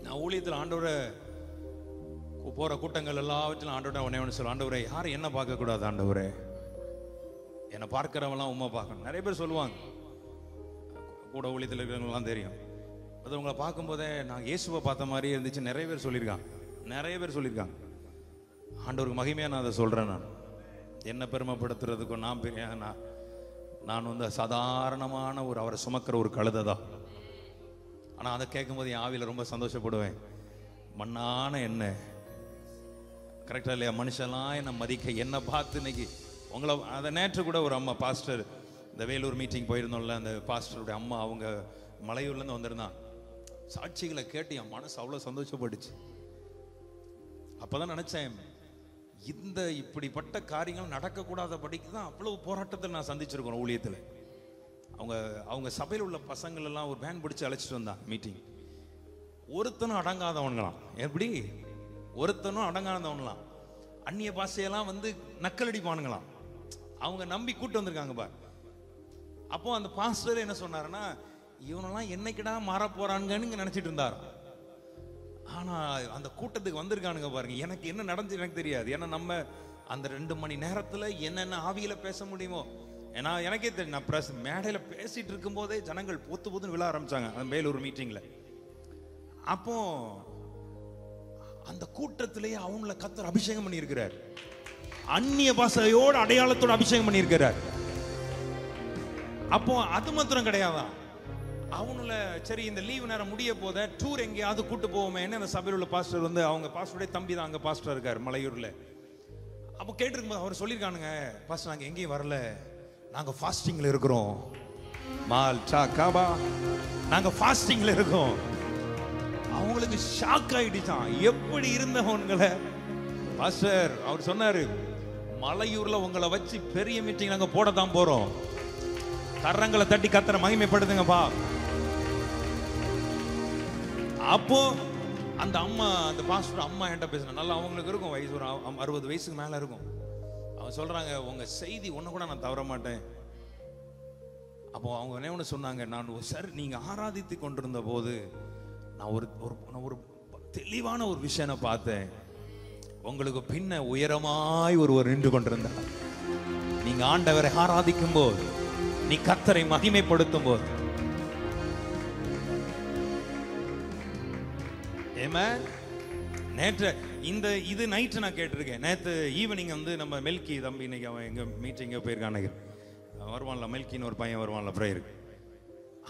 S1: நான் ஊழியத்தில் ஆண்டவரை போற கூட்டங்கள் எல்லாவற்றிலும் ஆண்டவரை உன்னை சொல்ல, ஆண்டவரே யாரும் என்ன பார்க்க கூடாது, ஆண்டவரே என்னை பார்க்கிறவெல்லாம் உண்மை பார்க்கணும். நிறைய பேர் சொல்லுவாங்க, கூட ஊழியத்தில் இருக்கிறவங்கலாம் தெரியும், அது உங்களை பார்க்கும்போதே நான் இயேசுவை பார்த்த மாதிரி இருந்துச்சு. நிறைய பேர் சொல்லியிருக்காங்க. ஆண்டவருக்கு மகிமையாக நான் அதை சொல்கிறேன். நான் என்ன பெருமைப்படுத்துறதுக்கும் நான் வந்து சாதாரணமான அவரை சுமக்கிற ஒரு கழுதை தான். ஆனால் அதை கேட்கும்போது என் ஆவியில் ரொம்ப சந்தோஷப்படுவேன். மண்ணான என்ன கரெக்டாக இல்லையா? மனுஷெல்லாம் என்னை மதிக்க, என்னை பார்த்து இன்னைக்கு உங்களை அதை நேற்று கூட ஒரு அம்மா பாஸ்டர், இந்த வேலூர் மீட்டிங் போயிருந்தோம்ல, அந்த பாஸ்டருடைய அம்மா அவங்க மலையூர்லேருந்து வந்திருந்தான். சாட்சிகளை கேட்டு என் மனசு அவ்வளோ சந்தோஷப்பட்டுச்சு. அப்போதான் நினச்சேன், இந்த இப்படிப்பட்ட காரியங்கள் நடக்கக்கூடாதபடிக்கு தான் அவ்வளவு போராட்டத்தை நான் சந்திச்சிருக்கோம் ஊழியத்தில். அவங்க சபையில் உள்ள பசங்கள் எல்லாம் ஒரு வேன் பிடிச்சி அழைச்சிட்டு வந்தான் மீட்டிங். ஒருத்தனும் அடங்காதவன்களாம். எப்படி? ஒருத்தனும் அடங்காதவன்களாம். அந்நிய பாஷையெல்லாம் வந்து நக்கலடிப்பானுங்களாம். அவங்க நம்பி கூட்டு வந்திருக்காங்க பார். அப்போ அந்த பாஸ்டர் என்ன சொன்னாருன்னா, இவனெல்லாம் என்னைக்கிடா மாற போறானுங்கன்னு நினைச்சிட்டு இருந்தார். ஆனா அந்த கூட்டத்துக்கு வந்திருக்கானுங்க பாருங்க. எனக்கு என்ன நடந்துச்சு எனக்கு தெரியாது. ஏன்னா நம்ம அந்த 2 மணி நேரத்துல என்னென்ன ஆவியில பேச முடியுமோ, ஏன்னா எனக்கே தெரியும். நான் மேடையில பேசிட்டு இருக்கும் போதே ஜனங்கள் பொத்து பொத்துன்னு விழ ஆரம்பிச்சாங்க அந்த மேலூர் மீட்டிங்ல. அப்போ அந்த கூட்டத்திலேயே அவங்கள கர்த்தர் அபிஷேகம் பண்ணி இருக்கிறார். அந்நிய பாஷையோட அடையாளத்தோட அபிஷேகம் பண்ணி இருக்கிறார். அப்போ அது மாத்திரம் கிடையாதான், அவங்கள சரி இந்த லீவு நேரம் முடிய போத டூர் எங்கேயாவது கூட்டு போவோமே. அந்த சபையில் உள்ள பாஸ்டர் வந்து அவங்க பாஸ்டருடைய தம்பி தான் அங்க பாஸ்டர் இருக்காரு மலையூர்ல. அப்போ கேட்டிருக்கும்போது அவர் சொல்லியிருக்கானுங்க, பாஸ்டர் நாங்க எங்கேயும் வரல, நாங்க ஃபாஸ்டிங்ல இருக்கிறோம். மால் சா காபா நாங்க ஃபாஸ்டிங்ல இருக்கோம். அவங்களுக்கு ஷாக் ஆயிடுச்சான். எப்படி இருந்தவங்களை பாஸ்டர் அவர் சொன்னாரு, மலையூர்ல உங்களை வச்சு பெரிய மீட்டிங் நாங்க போடத்தான் போறோம். கரங்களை தட்டி கர்த்தரை மகிமைப்படுத்துங்கப்பா. அப்போ அந்த அம்மா, அந்த பாஸ்டர் அம்மா என்கிட்ட பேசினா, நல்லா அவங்களுக்கு இருக்கும் வயசு, ஒரு 60 வயசுக்கு மேல இருக்கும். அவங்க சொல்றாங்க, உங்க செய்தி ஒண்ணு கூட நான் தவற மாட்டேன். அப்போ அவங்க என்ன ஒன்று சொன்னாங்க, நான் சார் நீங்க ஆராதித்து கொண்டிருந்த போது நான் ஒரு தெளிவான ஒரு விஷயம் பார்த்தேன். உங்களுக்கு பின்ன உயரமாய் ஒருவர் நின்று கொண்டிருந்தார். நீங்க ஆண்டவரை ஆராதிக்கும் போது, நீ கர்த்தரை மகிமைப்படுத்தும் போது, நேற்று இது நைட்டு நான் கேட்டிருக்கேன். நேற்று ஈவினிங் வந்து நம்ம மெல்கி தம்பி இன்னைக்கு அவன் எங்க மீட்டிங்க போயிருக்கான் வருவான்ல, மெல்கின்னு ஒரு பையன் வருவான்ல பிரேயருக்கு.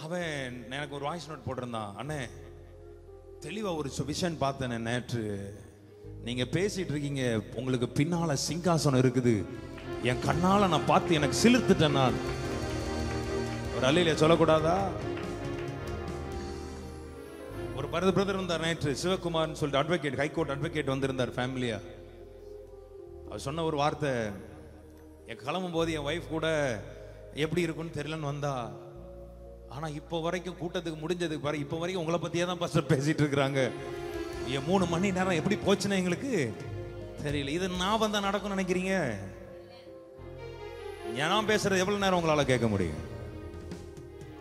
S1: அவன் எனக்கு ஒரு வாய்ஸ் நோட் போட்டிருந்தான், அண்ணே தெளிவா ஒரு விஷயம் பார்த்தேன் நேற்று, நீங்க பேசிட்டு இருக்கீங்க, உங்களுக்கு பின்னால சிங்காசனம் இருக்குது, என் கண்ணால நான் பார்த்து எனக்கு சிலிர்த்துட்டேன். நான் ஒரு அல்லையில சொல்லக்கூடாதா? ஒரு பிரதர் இருந்தார் நேற்று, சிவகுமார்னு சொல்லிட்டு அட்வொகேட், ஹைகோர்ட் அட்வொகேட் வந்திருந்தார் ஃபேமிலியா. அவர் சொன்ன ஒரு வார்த்தை, என் கிளம்பும் போது என் ஒய்ஃப் கூட எப்படி இருக்குன்னு தெரியலன்னு வந்தா, ஆனா இப்போ வரைக்கும் கூட்டத்துக்கு முடிஞ்சதுக்கு பாரு, இப்போ வரைக்கும் உங்களை பத்தியே தான் பாஸ்டர் பேசிட்டு இருக்கிறாங்க. 3 மணி நேரம் எப்படி போச்சுன்னா எங்களுக்கு தெரியல. இது நான் வந்தா நடக்கும் நினைக்கிறீங்க? நான் பேசுறது எவ்வளவு நேரம் உங்களால கேட்க முடியும்?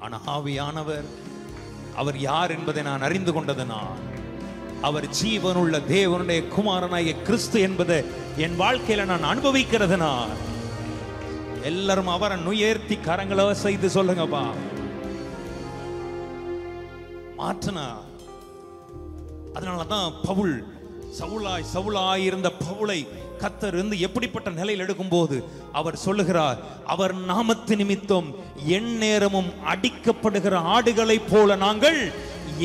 S1: ஆனா ஆவியானவர் அவர் யார் என்பதை நான் அறிந்து கொண்டதனால், அவர் ஜீவனுள்ள தேவனுடைய குமாரனாகிய கிறிஸ்து என்பதை என் வாழ்க்கையில நான் அனுபவிக்கிறதுனால், எல்லாரும் அவரை உயர்த்தி கரங்களை செய்து சொல்லுங்கப்பா. மாற்றினா. அதனாலதான் பவுல் சவுலாய் இருந்த பவுலை கர்த்தர் இருந்து எப்படிப்பட்ட நிலையில் எடுக்கும் போது அவர் சொல்லுகிறார், அவர் நாமத்து நிமித்தம் எந்நேரமும் அடிக்கப்படுகிற ஆடுகளைப் போல நாங்கள்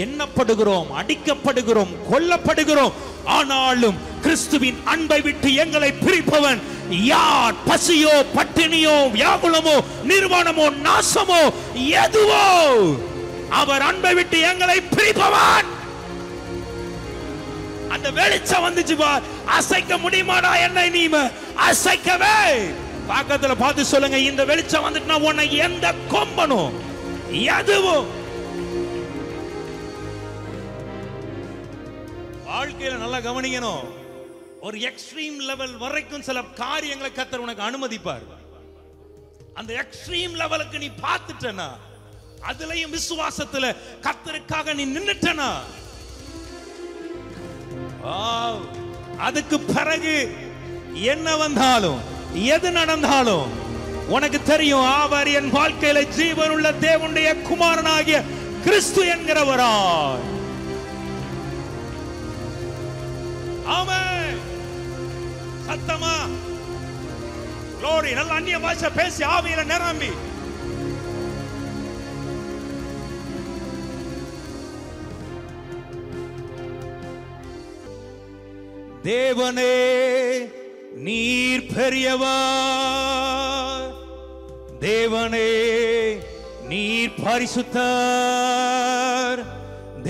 S1: எண்ணப்படுகிறோம், அடிக்கப்படுகிறோம், கொல்லப்படுகிறோம். ஆனாலும் கிறிஸ்துவின் அன்பை விட்டு எங்களை பிரிப்பவன் யார்? பசியோ, பட்டினியோ, வியாகுலமோ, நிர்வாணமோ, நாசமோ, எதுவோ, அவர் அன்பை விட்டு எங்களை பிரிப்பவன். அந்த வெளிச்சம் வந்துச்சு பார், அசைக்க முடியுமாடா என்னை? நீ அசைக்கவே. பக்கத்துல பார்த்து சொல்லுங்க, இந்த வெளிச்சம் வந்துட்டுனா உன்னை எந்த கொம்பனும் எதுவும். வாழ்க்கையில நல்லா கவனிக்கணும், ஒரு எக்ஸ்ட்ரீம் லெவல் வரைக்கும் சில காரியங்களை கர்த்தர் உனக்கு அனுமதிப்பார். அந்த எக்ஸ்ட்ரீம் லெவலுக்கு நீ பார்த்துட்டனா, அதுலயும் விசுவாசத்துல கர்த்தருக்காக நீ நின்னுட்டனா, அதுக்கு பிறகு என்ன வந்தாலும் எது நடந்தாலும் உனக்கு தெரியும், அவர் என் வாழ்க்கையில ஜீவனுள்ள தேவனுடைய குமாரனாகிய கிறிஸ்து என்கிறவரா. ஆமென். சத்தமா glory. நல்ல அந்நிய பாஷை பேசி ஆவியில நிரம்பி தேவனே நீர் பெரியவர், தேவனே நீர் பரிசுத்தர்,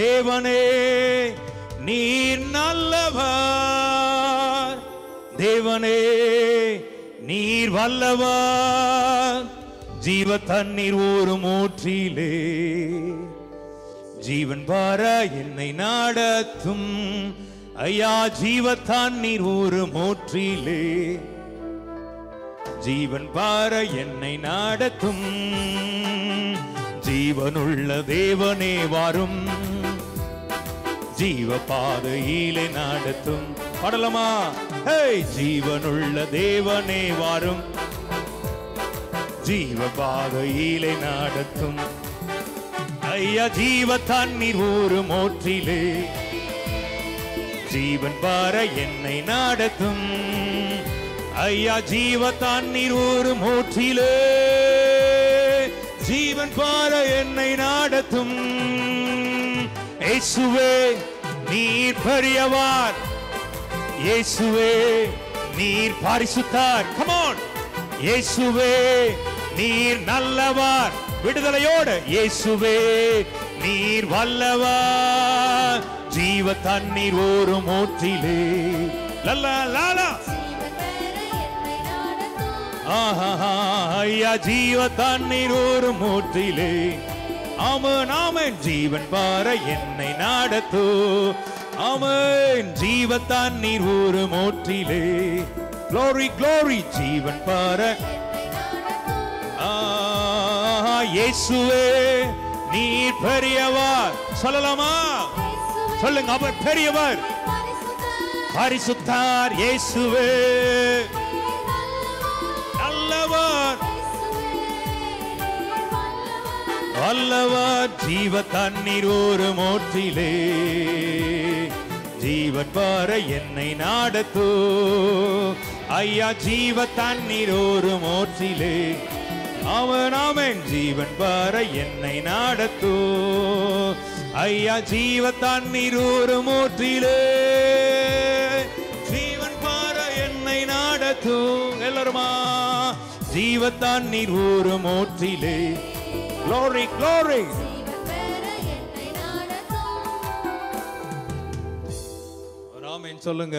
S1: தேவனே நீர் நல்லவர், தேவனே நீர் வல்லவர். ஜீவ தண்ணீர் ஒரு ஊற்றிலே ஜீவன் வர என்னை நடத்தும் ஐயா. ஜீவ தண்ணீர் ஒரு ஊற்றிலே ஜீவன் வர என்னை நடத்தும். ஜீவனுள்ள தேவனே வாரும், ஜீவ பாதையிலே நடத்தும். பாடலாமா? ஜீவனுள்ள தேவனே வாரும், ஜீவ பாதையிலே நடத்தும். ஐயா ஜீவ தண்ணீர் ஊரும் மோற்றிலே, ஜீவன் பார என்னை நடத்தும். ஐயா ஜீவ தண்ணீர் ஊரும் மோற்றிலே, ஜீவன் பார என்னை நடத்தும். இயேசுவே நீர் பெரியவர், இயேசுவே நீர் பரிசுத்தர். Come on. இயேசுவே நீர் நல்லவர். விடுதலையோடு இயேசுவே நீர் வல்லவர். ஜீவ தண்ணீர் ஊரும் ஊற்றிலே, லல்லா லாலா ஐயா ஜீவ தண்ணீர் ஊரும் ஊற்றிலே. ஆமென் ஆமென். ஜீவன் பார என்னை நடத்து. ஆமென். ஜீவ தண்ணீர் ஊரும் ஊற்றிலே. glory glory. ஜீவன் பார. இயேசுவே நீர் பெரியவர். சொல்லலாமா? சொல்லுங்க. அவர் பெரியவர், பரிசுத்தர். இயேசுவே நல்லவர், வல்லவர். ஜீவ தண்ணீர் ஊரும் ஊற்றிலே, ஜீவன் பார என்னை நடத்து. ஐயா ஜீவ தண்ணீர் ஊரும் ஊற்றிலே. அவன் ஆமென். ஜீவன் பார என்னை நடத்து. ஐயா ஜீவ தண்ணீர் ஊரும் ஊற்றிலே, ஜீவன் பார என்னை நடத்து. எல்லாருமா? ஜீவ தண்ணீர் ஊரும் ஊற்றிலே. glory glory. ஆமென் சொல்லுங்க.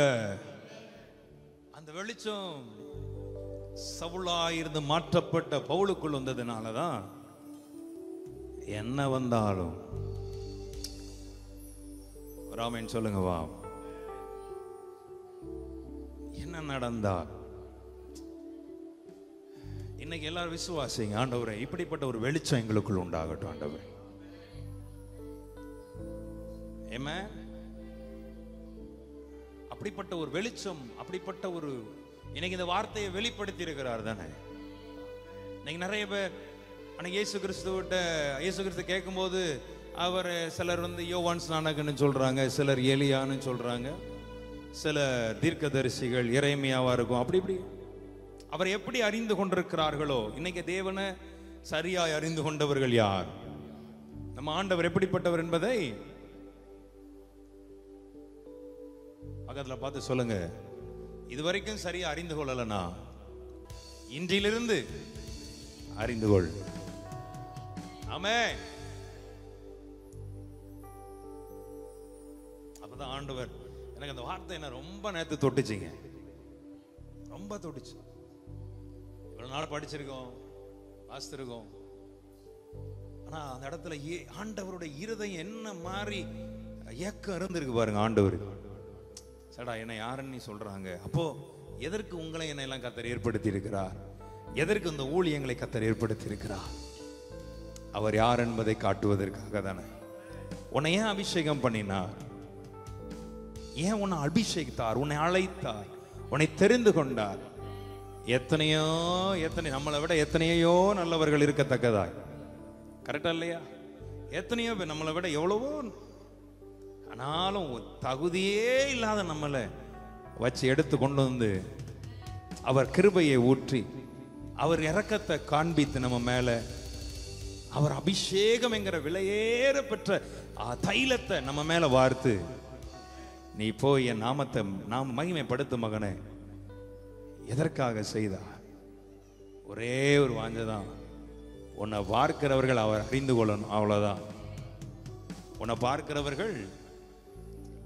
S1: அந்த வெளிச்சம் சவுலாயிருந்து மாற்றப்பட்ட பவுலுக்குள் வந்ததுனாலதான் என்ன வந்தாலும். ஆமென் சொல்லுங்க. வா, என்ன நடந்தால் இன்னைக்கு எல்லாரும் விசுவாசிங்க. ஆண்டவரே இப்படிப்பட்ட ஒரு வெளிச்சம் எங்களுக்குள் உண்டாகட்டும் ஆண்டவரே. ஆமென். அப்படிப்பட்ட ஒரு வெளிச்சம், அப்படிப்பட்ட ஒரு இன்னைக்கு இந்த வார்த்தையை வெளிப்படுத்தி இருக்கிறார் தானே. இன்னைக்கு நிறைய பேர் அன்னைக்கு இயேசு கிறிஸ்து கேட்கும்போது அவர் சிலர் யோவான் ஸ்நானகன்னு சொல்றாங்க, சிலர் எலியான்னு சொல்றாங்க, சில தீர்க்கதரிசிகள் எரேமியாவா இருக்கும். அப்படி இப்படி அவர் எப்படி அறிந்து கொண்டிருக்கிறார்களோ, இன்னைக்கு தேவனை சரியாய் அறிந்து கொண்டவர்கள் யார்? நம்ம ஆண்டவர் எப்படிப்பட்டவர் என்பதை பக்கத்துல பார்த்து சொல்லுங்க. இதுவரைக்கும் சரியா அறிந்து கொள்ளலனா இன்றிலிருந்து அறிந்து கொள். ஆமென். அப்பதான் ஆண்டவர் எனக்கு அந்த வார்த்தை என்ன ரொம்ப நேத்து தொட்டுச்சிங்க, ரொம்ப தொட்டுச்சு. இவ்வளவு நாள் படிச்சிருக்கோம், வாசித்திருக்கோம். ஆனா அந்த இடத்துல ஆண்டவருடைய இருதயம் என்ன மாதிரி ஏக்கம் இருந்திருக்கு பாருங்க. ஆண்டவர் சடா என்ன யாருன்னு சொல்றாங்க. அப்போ எதற்கு உங்களை என்ன எல்லாம் கர்த்தர் ஏற்படுத்தி இருக்கிறார்? எதற்கு இந்த ஊழியங்களை கர்த்தர் ஏற்படுத்தி இருக்கிறார்? அவர் யார் என்பதை காட்டுவதற்காக தானே. உன்னை ஏன் அபிஷேகம் பண்ணினார்? ஏன் உன்னை அபிஷேகித்தார்? உன்னை அழைத்தார், உன்னை தெரிந்து கொண்டார். எத்தனையோ நம்மளை விட எத்தனையோ நல்லவர்கள் இருக்கத்தக்கதாய். கரெக்டா இல்லையா? எத்தனையோ நம்மளை விட எவ்வளவோ, ஆனாலும் தகுதியே இல்லாத நம்மளை வச்சு எடுத்து கொண்டு வந்து அவர் கிருபையை ஊற்றி, அவர் இரக்கத்தை காண்பித்து நம்ம மேல அவர் அபிஷேகம் என்கிற விலையேற பெற்ற தைலத்தை நம்ம மேல வார்த்து, நீ போய் என் நாமத்தை நாம் மகிமைப்படுத்து மகனே. எதற்காக செய்தார்? ஒரே ஒரு வாஞ்சதான், உன்னை பார்க்கிறவர்கள் அவர் அறிந்து கொள்ளணும், அவ்வளவுதான். உன்னை பார்க்கிறவர்கள்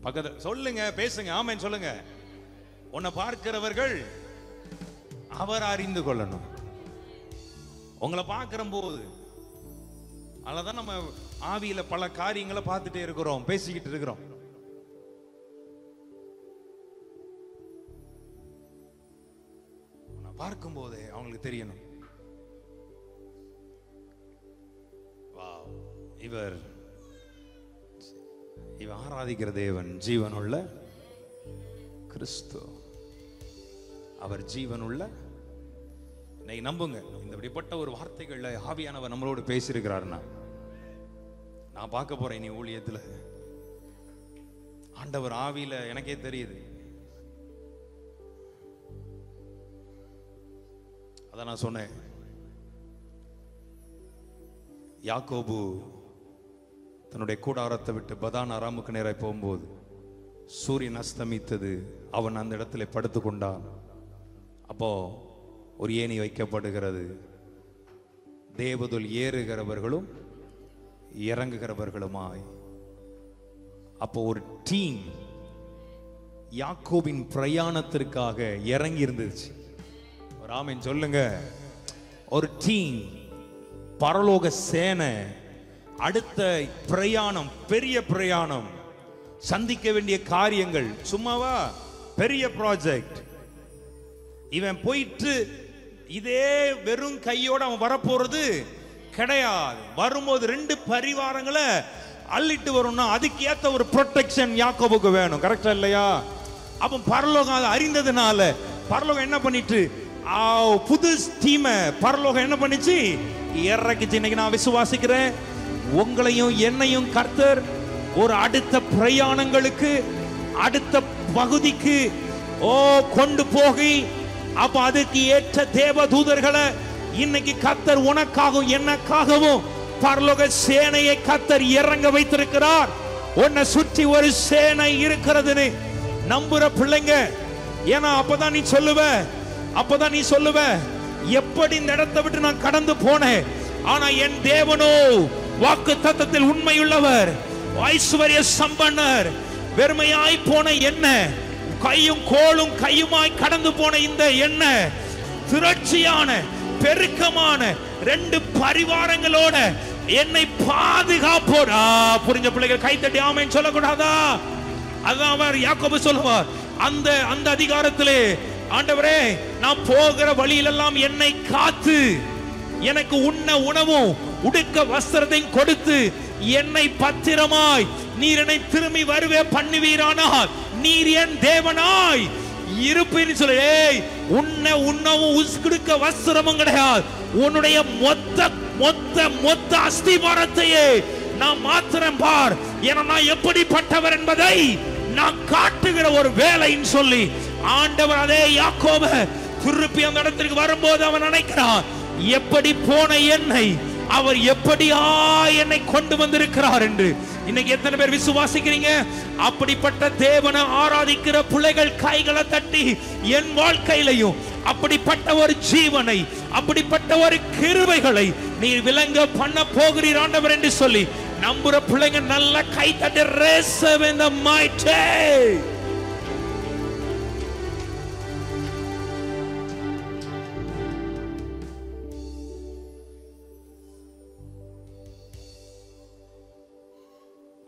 S1: பக்கத்துல சொல்லுங்க, பேசுங்க, ஆமென் சொல்லுங்க. உன்னை பார்க்கிறவர்கள் அவர் அறிந்து கொள்ளணும். உங்களை பார்க்கிற போது அதனாலதான் நம்ம ஆவியில பல காரியங்களை பார்த்துட்டே இருக்கிறோம், பேசிக்கிட்டு இருக்கிறோம். பார்க்கும் போதே அவங்களுக்கு தெரியணும், இவன் ஆராதிக்கிற தேவன் ஜீவனுள்ள கிறிஸ்து. அவர் ஜீவனுள்ள. இன்னைக்கு நம்புங்க, இந்த இப்படிப்பட்ட ஒரு வார்த்தைகள்ல ஆவியானவர் நம்மளோடு பேசியிருக்கிறாருன்னா நான் பார்க்க போறேன் நீ ஊழியத்துல ஆண்டவர் ஆவியில எனக்கே தெரியுது. அதான் நான் சொன்னேன், யாக்கோபு தன்னுடைய கூடாரத்தை விட்டு பதான் அராமுக்கு நேராக போகும்போது சூரியன் அஸ்தமித்தது. அவன் அந்த இடத்துல படுத்து கொண்டான். அப்போ ஒரு ஏணி வைக்கப்படுகிறது. தேவதுல் ஏறுகிறவர்களும் இறங்குகிறவர்களுமாய். அப்போ ஒரு டீம் யாக்கோபின் பிரயாணத்திற்காக இறங்கி இருந்துச்சு. ஆமென் சொல்லுங்க. ஒரு டீம், பரலோக சேனை. அடுத்த பிரயாணம், பெரிய பிரயாணம், சந்திக்க வேண்டிய காரியங்கள். சும்மாவா? பெரிய ப்ராஜெக்ட். இவன் போயிட்டு இதே வெறும் கையோட அவன் வரப்போறது கிடையாது. வரும்போது 2 பரிவாரங்களை அள்ளிட்டு வரும்னா அதுக்கு ஏத்த ஒரு ப்ரொடெக்ஷன் யாக்கோபுக்கு வேணும். கரெக்டா இல்லையா? அப்ப பரலோகம் அதை அறிந்ததுனால பரலோகம் என்ன பண்ணிட்டு புது டீமை பரலோகம் என்ன பண்ணிச்சு? இறக்கிச்சு. இன்னைக்கு நான் விசுவாசிக்கிறேன், உங்களையும் என்னையும் கர்த்தர் ஒரு அடுத்த பிரயாணங்களுக்கு, அடுத்த பகுதிக்கு கொண்டு போகி, அப்ப அதுக்கு ஏற்ற தேவ தூதர்களை இன்னைக்கு கர்த்தர் உனக்காகவும் எனக்காகவும் பரலோக சேனையை கர்த்தர் இறங்க வைத்திருக்கிறார். உன்னை சுற்றி ஒரு சேனை இருக்கிறதுன்னு நம்புற பிள்ளைங்க. ஏன்னா அப்பதான் நீ சொல்லுவ எப்படி இந்த இடத்தை விட்டு நான் கடந்து போனேன், ஆனா என் தேவனோ வாக்கு தத்தத்தில் உண்மையுள்ளவர், ஐஸ்வர்ய சம்பன்னர். வெறுமையாய் போன என்ன, கையும் கோலும் கையுமாய் கடந்து போன இந்த என்ன திரட்சியான பெருக்கமான 2 பரிவாரங்களோட என்னை பாதுகாப்போடா. புரிஞ்ச பிள்ளைகள் கைத்தட்டி ஆமென் சொல்லக்கூடாதா? அதான் அவர் யாக்கோபு சொல்லுவார் அந்த அதிகாரத்திலே, ஆண்டவரே நான் போகிற வழியிலெல்லாம் என்னை காத்து எனக்கு உண்ண உணவும் உடுக்க வஸ்திரத்தையும் கொடுத்து என்னை பத்திரமாய் நீர் என்னை திரும்பி வருவே பண்ணுவீரானால் நீர் என் தேவனாய் இருப்பேன்னு சொல்லு. உன்ன உண்ணவும் உடுக்க வஸ்திரமும் கிடையாது, உன்னுடைய மொத்த அஸ்திபாரத்தையே நான் மாத்திரம் பார். ஏன்னா நான் எப்படிப்பட்டவர் என்பதை நான் காட்டுகிற ஒரு வேலைன்னு சொல்லி ஆண்டவர் அதே யாக்கோப திருப்பி அந்த இடத்திற்கு வரும்போது அவன் நினைக்கிறான், எப்படி போன என்னை அவர் எப்படியா என்னை கொண்டு வந்திருக்கிறார் என்று. இன்னைக்கு எத்தனை பேர் விசுவாசிக்கிறீங்க? அப்படிப்பட்ட தேவனை ஆராதிக்கிற பிள்ளைகள் கைகளை தட்டி என் வாழ்க்கையிலையும் அப்படிப்பட்ட ஒரு ஜீவனை, அப்படிப்பட்ட ஒரு கிருபைகளை நீர் விளங்க பண்ண போகிறீர் ஆண்டவர் என்று சொல்லி நம்புற பிள்ளைங்க நல்ல கை தட்டி receive in the mighty.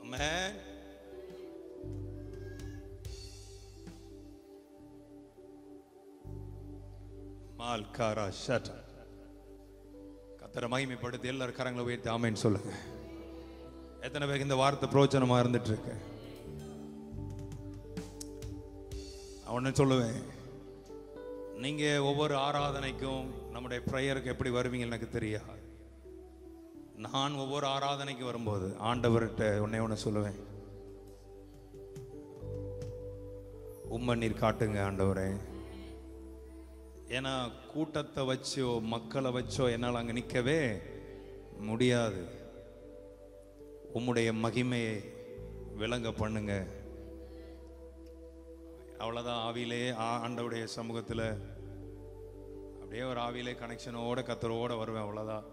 S1: Amen. மால்காரா ஷட். கர்த்தரை மகிமைப்படுத்தி எல்லாரும் கரங்களை உயர்த்தி ஆமென் சொல்லுங்க. எத்தனை பேருக்கு இந்த வார்த்தை பிரயோஜனமா இருந்துட்டு இருக்கு? அவனு சொல்லுவேன், நீங்க ஒவ்வொரு ஆராதனைக்கும் நம்முடைய பிரேயருக்கு எப்படி வருவீங்கன்னு எனக்கு தெரியாது. நான் ஒவ்வொரு ஆராதனைக்கு வரும்போது ஆண்டவர்கிட்ட ஒண்ணே சொல்லுவேன், நீர் காட்டுங்க ஆண்டவரே. ஏன்னா கூட்டத்தை வச்சோ மக்களை வச்சோ என்னால் அங்கே நிற்கவே முடியாது. உம்முடைய மகிமையை விளங்க பண்ணுங்க. அவ்வளோதான். ஆவியிலே ஆண்டவருடைய சமூகத்தில் அப்படியே ஒரு ஆவியிலே கனெக்ஷனோட கத்தரோட வருவேன். அவ்வளோதான்.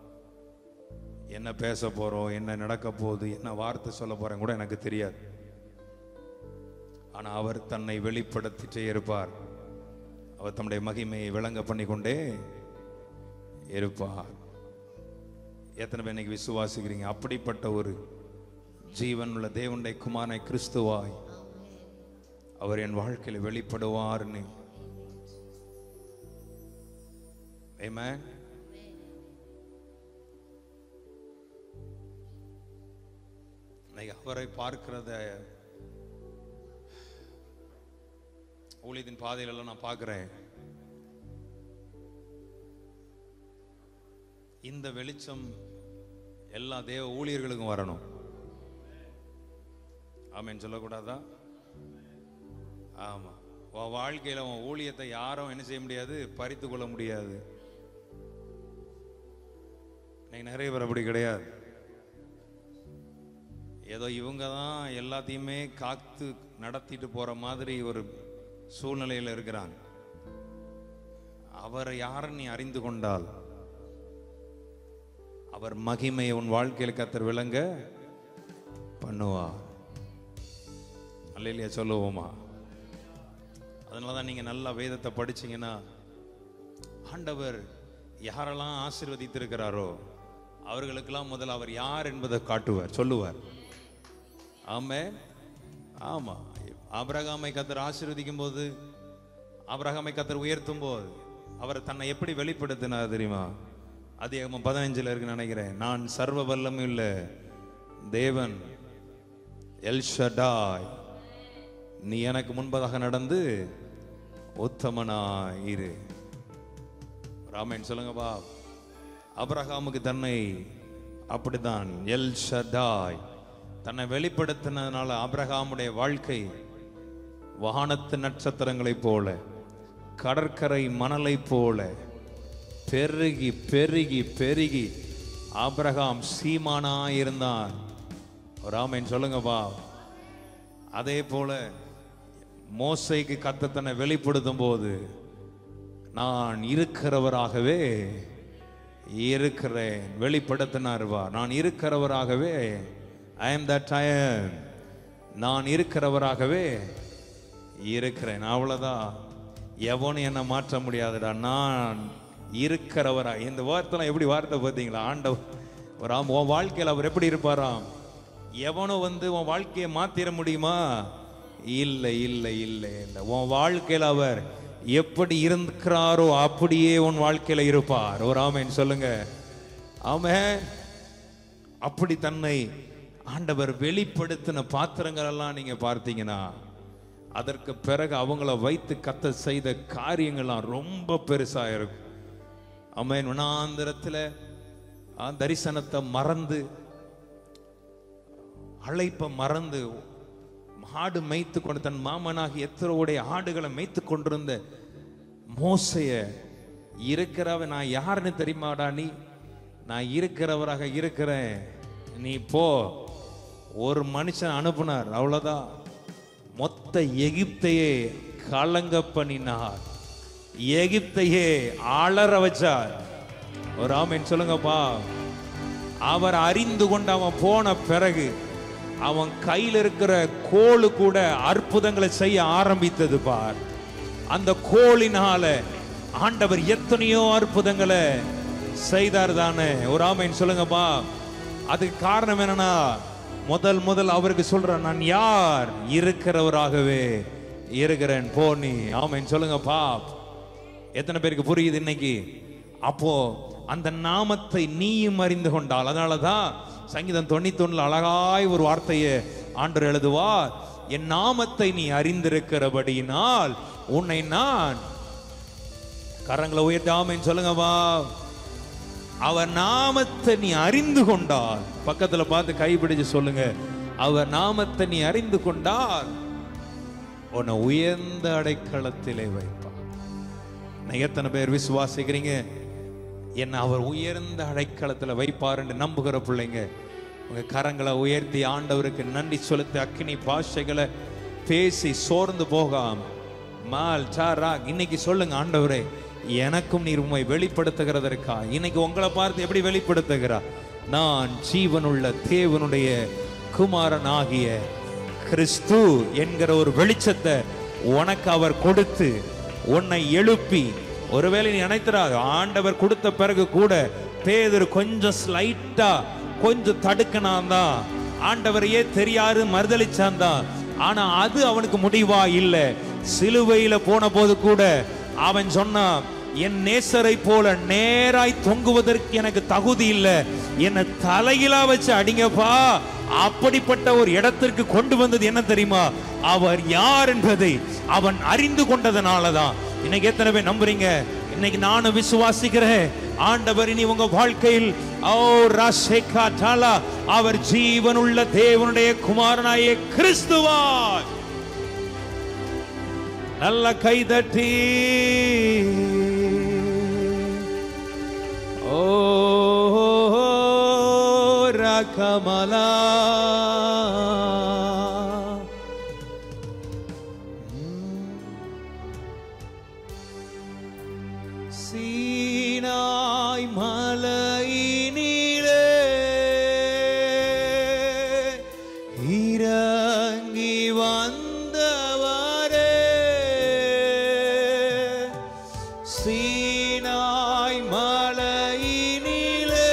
S1: என்ன பேச போகிறோம், என்ன நடக்க போகுது, என்ன வார்த்தை சொல்ல போகிறேன் கூட எனக்கு தெரியாது. ஆனால் அவர் தன்னை வெளிப்படுத்திட்டே இருப்பார். அவர் தம்முடைய மகிமையை விளங்க பண்ணிக்கொண்டே இருப்பார். எத்தனை பேர் இன்னைக்கு விசுவாசிக்கிறீங்க? அப்படிப்பட்ட ஒரு ஜீவன் உள்ள தேவனுடைய குமாரனை கிறிஸ்துவாய் அவர் என் வாழ்க்கையில் வெளிப்படுவார்னு. ஆமென். அவரை பார்க்கிறத ஊழியத்தின் பாதையில நான் பார்க்கிறேன். இந்த வெளிச்சம் எல்லா தேவ ஊழியர்களுக்கும் வரணும். ஆமென் சொல்லக்கூடாதா? ஆமா. உன் வாழ்க்கையில உன் ஊழியத்தை யாரும் என்ன செய்ய முடியாது, பறித்து கொள்ள முடியாது. நிறைய பேர் அப்படி கிடையாது. ஏதோ இவங்க தான் எல்லாத்தையுமே காத்து நடத்திட்டு போற மாதிரி ஒரு சூழ்நிலையில் இருக்கிறாங்க. அவரை யாரை நீ அறிந்து கொண்டால் அவர் மகிமையை உன் வாழ்க்கையில் கர்த்தர் விளங்க பண்ணுவார். அல்லேலூயா சொல்லுவோமா? அதனாலதான் நீங்க நல்லா வேதத்தை படிச்சீங்கன்னா ஆண்டவர் யாரெல்லாம் ஆசீர்வதித்திருக்கிறாரோ அவர்களுக்கெல்லாம் முதல்ல அவர் யார் என்பதை காட்டுவார், சொல்லுவார். ஆமென். ஆமா. ஆபிரகாமை கர்த்தர் ஆசீர்வதிக்கும் போது, ஆபிரகாமை கர்த்தர் உயர்த்தும் போது அவர் தன்னை எப்படி வெளிப்படுத்தினார் தெரியுமா? அதிகாரம் 15 இருக்கு நினைக்கிறேன். நான் சர்வ வல்லமையுள்ள தேவன், எல் ஷடாய், நீ எனக்கு முன்பதாக நடந்து உத்தமனாயிரு. ராமன் சொல்லுங்கப்பா. ஆபிரகாமுக்கு தன்னை அப்படித்தான் எல் ஷடாய் தன்னை வெளிப்படுத்தினதுனால ஆபிரகாமுடைய வாழ்க்கை வானத்து நட்சத்திரங்களைப் போல, கடற்கரை மணலைப் போல பெருகி பெருகி பெருகி ஆபிரகாம் சீமானாயிருந்தான். ராமன் சொல்லுங்கப்பா. அதே போல மோசேக்கு கர்த்தர் தன்னை வெளிப்படுத்தும் போது நான் இருக்கிறவராகவே இருக்கிறேன் வெளிப்படுத்தினார்வா. நான் இருக்கிறவராகவே, I am that I am, நான் இருக்கிறவராகவே இருக்கிறேன். அவ்வளவுதான். எவனும் என்ன மாற்ற முடியாதுடா, நான் இருக்கிறவரா. இந்த வார்த்தை எப்படி வார்த்தை பார்த்தீங்களா? ஆண்டவர் உன் வாழ்க்கையில் அவர் எப்படி இருப்பாராம்? எவனும் உன் வாழ்க்கையை மாத்திர முடியுமா? இல்லை இல்லை இல்லை இல்லை. உன் வாழ்க்கையில் அவர் எப்படி இருக்கிறாரோ அப்படியே உன் வாழ்க்கையில இருப்பார். ஒரு ஆமென் சொல்லுங்க. ஆமென். அப்படி தன்னை ஆண்டவர் வெளிப்படுத்தின பாத்திரங்கள் எல்லாம் நீங்க பார்த்தீங்கன்னா அதற்கு பிறகு அவங்கள வைத்து கர்த்தர் செய்த காரியங்கள்லாம் ரொம்ப பெருசா இருக்கும். ஆமென். வனாந்திரத்துல தரிசனத்தை மறந்து, அழைப்ப மறந்து, ஆடு மேய்த்து கொண்டு தன் மாமனாகி எத்தரோடைய ஆடுகளை மேய்த்து கொண்டிருந்த மோசைய, இருக்கிறவன் நான் யாருன்னு தெரியுமாடா நீ? நான் இருக்கிறவராக இருக்கிறேன், நீ போ. ஒரு மனுஷன் அனுப்புனார், அவ்வளவுதான். மொத்த எகிப்தையே கலங்க பண்ணினார், எகிப்தையே அலற வச்சார். ஒரு ஆமென் சொல்லுங்கப்பா. அவர் அறிந்து கொண்டு அவன் போன பிறகு அவன் கையில் இருக்கிற கோல் கூட அற்புதங்களை செய்ய ஆரம்பித்தது பார். அந்த கோலினால ஆண்டவர் எத்தனையோ அற்புதங்களை செய்தார் தானே. ஒரு ஆமென் சொல்லுங்கப்பா. அதுக்கு காரணம் என்னன்னா, முதல் அவருக்கு சொல்ற, நான் யார்? இருக்கிறவராகவே இருக்கிறேன், போ நீ. ஆமென் சொல்லுங்கப்பா. எத்தனை பேருக்கு புரியுது இன்னைக்கு? அப்போ அந்த நாமத்தை நீயும் அறிந்து கொண்டால், அதனாலதான் சங்கீதம் 91 அழகாய் ஒரு வார்த்தையை ஆண்டவர் எழுதுவார், என் நாமத்தை நீ அறிந்திருக்கிறபடியினால் உன்னை நான், கரங்களை உயர்த்தி ஆமென் சொல்லுங்கப்பா. அவர் நாமத்தை நீ அறிந்து கொண்டால், பக்கத்துல பார்த்து கைப்பிடிச்சு சொல்லுங்க, அவர் நாமத்தை நீ அறிந்து கொண்டால் உன்னை உயர்ந்த அடைக்கலத்திலே வைப்பார். எத்தனை பேர் விசுவாசிக்கிறீங்க என்ன அவர் உயர்ந்த அடைக்கலத்துல வைப்பார் என்று நம்புகிற பிள்ளைங்க? உங்க கரங்களை உயர்த்தி ஆண்டவருக்கு நன்றி செலுத்தி அக்கினி பாஷைகளை பேசி சோர்ந்து போகாம மால் சாரா இன்னைக்கு சொல்லுங்க, ஆண்டவரே எனக்கும் நீர் உம்மை வெளிப்படுத்துகிறதற்கா. இன்னைக்கு உங்களை பார்த்து எப்படி வெளிப்படுத்துகிறார்? நான் ஜீவனுள்ள தேவனுடைய குமாரன் ஆகிய கிறிஸ்து என்கிற ஒரு வெளிச்சத்தை உனக்கு அவர் கொடுத்து உன்னை எழுப்பி, ஒருவேளை நீ நினைத்திராது, ஆண்டவர் கொடுத்த பிறகு கூட பேதுரு கொஞ்சம் ஸ்லைட்டா கொஞ்சம் தடுக்கனான் தான், ஆண்டவரையே தெரியாது மறுதளிச்சான் தான். ஆனா அது அவனுக்கு முடிவா இல்லை. சிலுவையில போன போது கூட அவன் சொன்னான், என் நேசரை போல நேராய் தொங்குவதற்கு எனக்கு தகுதி இல்லை, என்னை தலையிலா வச்சு அடிங்கப்பா அப்படிப்பட்ட ஒரு இடத்திற்கு கொண்டு வந்தது என்ன தெரியுமா? அவர் யார் என்பதை அவன் அறிந்து கொண்டதனாலதான். இன்னைக்கு எத்தனை பேர் நம்புறீங்க? இன்னைக்கு நானும் விசுவாசிக்கிறேன், ஆண்டவர் இனி உங்க வாழ்க்கையில் அவர் ஜீவனுள்ள தேவனுடைய குமாரனாய கிறிஸ்துவாய். நல்ல கைதட்டி ஓ ரகமலா சீனாய் மலையினிலே இறங்கி வந்தவரே, சீனாய் மலையினிலே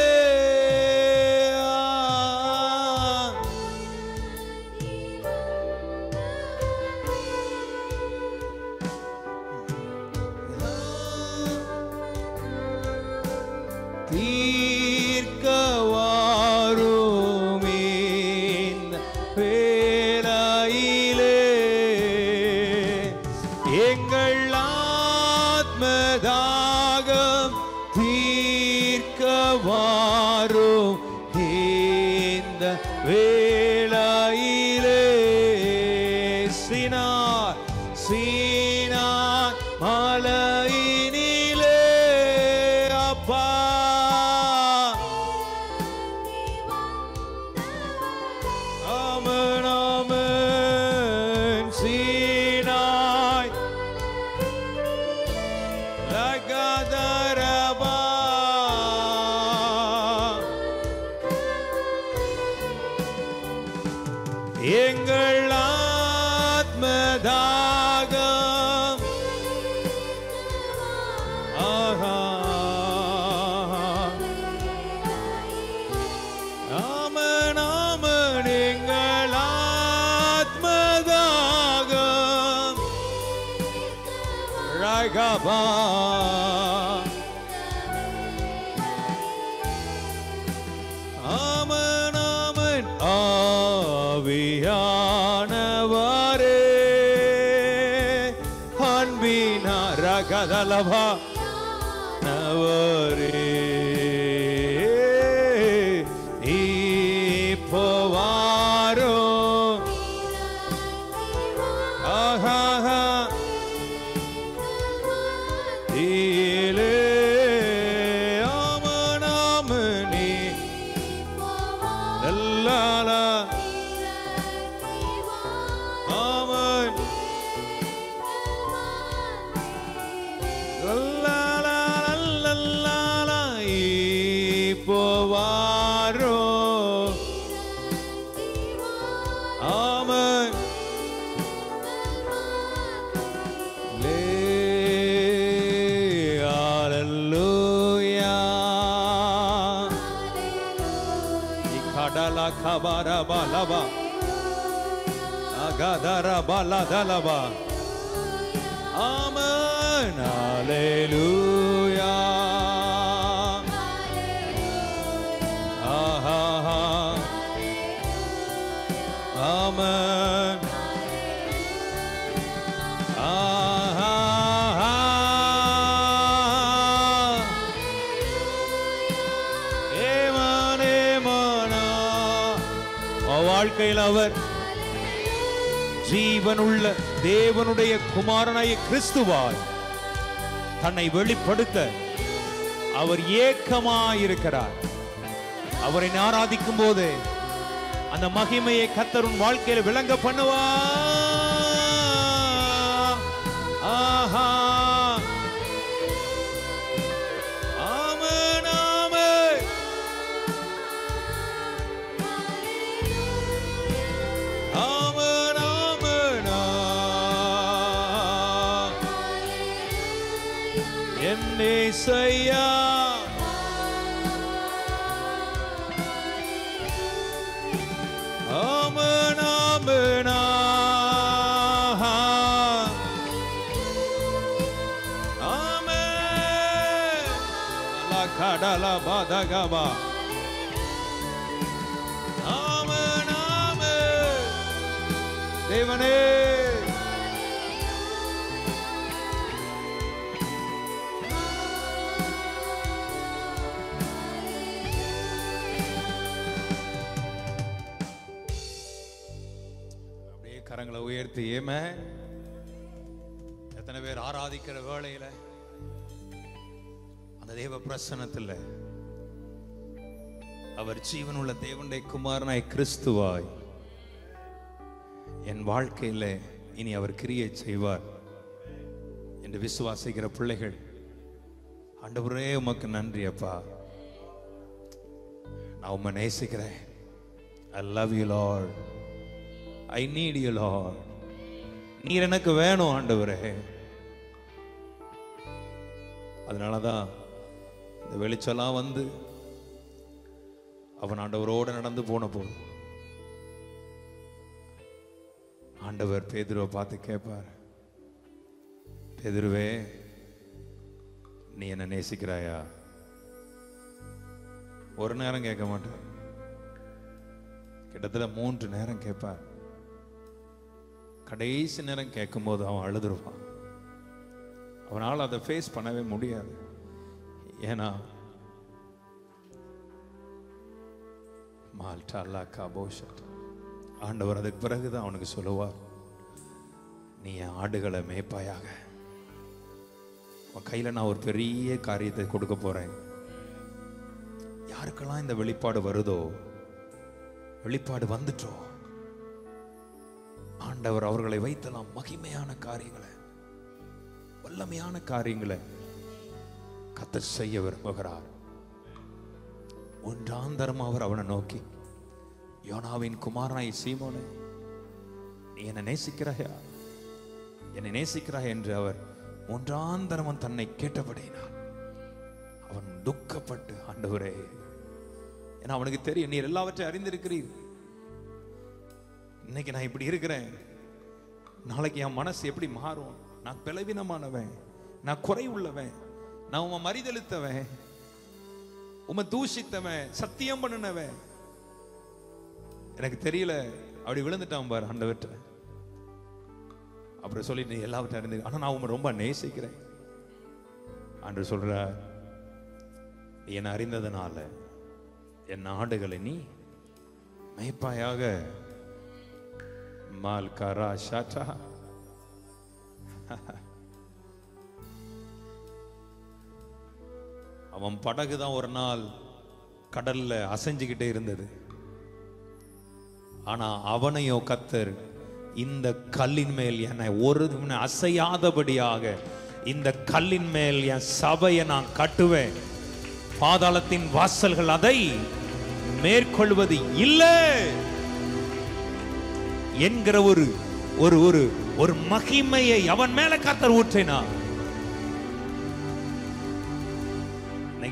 S1: தீர்க்கவாருமீன் வேளையிலே எங்கள் ஆத்மதாகம் தீர்க்கவாரும் இந்த வேளையிலே சீனாய் சீனாய் மலையினிலே அப்பா ஆமென் ஆமென் சீனாய் லகதரபா எங்கள் ஆத்மதாகம் ஆஹா ஆமென் ஆமென் எங்கள் ஆத்மதாகம் ரகபா ஆமென் ஆமென் ஆவியானவரே அன்பினா ரகதலபா நவரே இப்போ வாரோ ஆஹா இலே ஆமனாமனி லல்லா ஆமன் லல்லா லல்லா இப்போ வாரோ ஆமன் லே ஹalleluya ikadala khabara balaba agadara baladalaba amen hallelujah ah ah ah amen வாழ்க்கையில் அவர் ஜீவனுள்ள தேவனுடைய குமாரனாய கிறிஸ்துவாய் தன்னை வெளிப்படுத்த அவர் ஏக்கமாயிருக்கிறார். அவரை ஆராதிக்கும் போது அந்த மகிமையை கர்த்தர் உன் வாழ்க்கையில் விளங்க பண்ணுவார். ஆஹா ஆமென் ஆமென் ஆமென் ஆமென் என் இயேசையா ஆமென் ஆமென் ஆமென் லகடல பதகபா ஆமென் தேவனே. அப்படியே கரங்களை உயர்த்தி ஆமென். எத்தனை பேர் ஆராதிக்கிற வேளையில அந்த தேவ பிரசன்னத்தில் அவர் ஜீவனுள்ள தேவனுடைய குமாரனாய் கிறிஸ்துவாய் என் வாழ்க்கையில் இனி அவர் கிரியை செய்வார் என்று விசுவாசிக்கிற பிள்ளைகள், ஆண்டவரே உமக்கு நன்றி அப்பா, நான் உம்மை நேசிக்கிறேன். I love you Lord, I need you Lord, நீர் எனக்கு வேணும் ஆண்டவரே. அதனாலதான் இந்த வெளிச்செல்லாம் வந்து அவன் ஆண்டவரோடு நடந்து போன போது ஆண்டவர் பேதுருவை பார்த்து கேட்பார், பேதுருவே நீ என்ன நேசிக்கிறாயா? ஒரு நேரம் கேட்க மாட்டார், கிட்டத்தட்ட 3 நேரம் கேட்பார். கடைசி நேரம் கேட்கும் போது அவன் அழுதுருவான். அவனால் அதை ஃபேஸ் பண்ணவே முடியாது. ஏன்னா ஆண்டவர் அதுக்கு பிறகுதான் அவனுக்கு சொல்லுவார், நீ என் ஆடுகளை மேய்ப்பாயாக, உன் கையில நான் ஒரு பெரிய காரியத்தை கொடுக்க போறேன். யாருக்கெல்லாம் இந்த வெளிப்பாடு வருதோ, வெளிப்பாடு வந்துட்டோ, ஆண்டவர் அவர்களை வைத்தலாம் மகிமையான காரியங்களை, வல்லமையான காரியங்களை கர்த்தர் செய்ய விரும்புகிறார். ஒன்றாந்தரம் அவர் அவனை நோக்கி, யோனாவின் குமாரனாய் சீமோனே, நீ என்னை நேசிக்கிறாயா, என்னை நேசிக்கிறாய் என்று அவர் ஒன்றாந்தரம் தன்னை கேட்டபடினார். அவன் துக்கப்பட்டு, ஆண்டவரே, ஏன்னா அவனுக்கு தெரியும் நீர் எல்லாவற்றையும் அறிந்திருக்கிறீர். இன்னைக்கு நான் இப்படி இருக்கிறேன், நாளைக்கு என் மனசு எப்படி மாறும்? நான் பலவீனமானவன், நான் குறை உள்ளவன், நான் உம்மை மறிதலித்தவன், உம்மை தூஷித்தவன், சத்தியம் பண்ணினவன், எனக்கு தெரியல. அப்படி விழுந்துட்டான் பாரு ஆண்டவர்ட்ட. அப்புறம் சொல்லிட்டு எல்லாவற்றையும் அறிந்து, ஆனா நான் உம்மை ரொம்ப நேசிக்கிறேன். ஆண்டவர் சொல்ற, என்னை அறிந்ததனால என் ஆடுகளை நீ மேய்ப்பாயாக. மால்காரா ஷாட்டா. அவன் படகுதான் ஒரு நாள் கடல்ல அசைஞ்சுக்கிட்டே இருந்தது. ஆனா அவனையோ கர்த்தர், இந்த கல்லின் மேல் என்னை ஒரு அசையாதபடியாக இந்த கல்லின் மேல் என் சபையை நான் கட்டுவேன், பாதாளத்தின் வாசல்கள் அதை மேற்கொள்வது இல்லை என்கிற ஒரு ஒரு ஒரு ஒரு மகிமையை அவன் மேல கர்த்தர் ஊற்றினார்.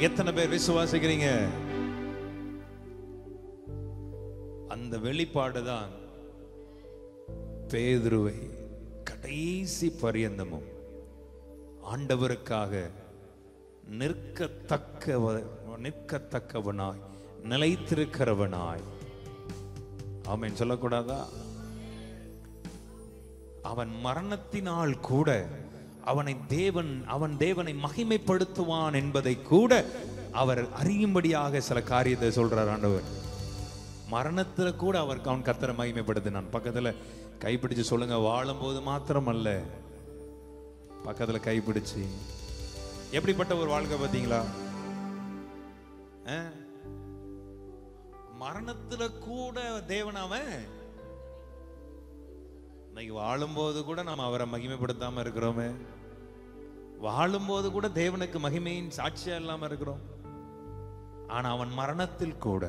S1: எத்தனை பேர் விசுவாசிக்கிறீங்க? அந்த வெளிப்பாடுதான் பேதுருவை கடைசி பரியந்தமும் ஆண்டவருக்காக நிற்கத்தக்கவனாய் நிலைத்திருக்கிறவனாய். ஆமென் சொல்லக்கூடாதா? அவன் மரணத்தினால் கூட அவன் தேவனை மகிமைப்படுத்துவான் என்பதை கூட அவர் அறியும்படியாக சில காரியத்தை சொல்றார் ஆண்டவர். மரணத்துல கூட அவன் கர்த்தரை மகிமைப்படுத்தினான். பக்கத்துல கைப்பிடிச்சு சொல்லுங்க, வாழும் போது மாத்திரம் அல்ல, பக்கத்துல கைப்பிடிச்சு. எப்படிப்பட்ட ஒரு வாழ்க்கை பார்த்தீங்களா? மரணத்துல கூட தேவனாவன். இன்னைக்கு வாழும்போது கூட நாம் அவரை மகிமைப்படுத்தாம இருக்கிறோமே, வாழும்போது கூட தேவனுக்கு மகிமையின் சாட்சியா இல்லாம இருக்கிறோம். ஆனா அவன் மரணத்தில் கூட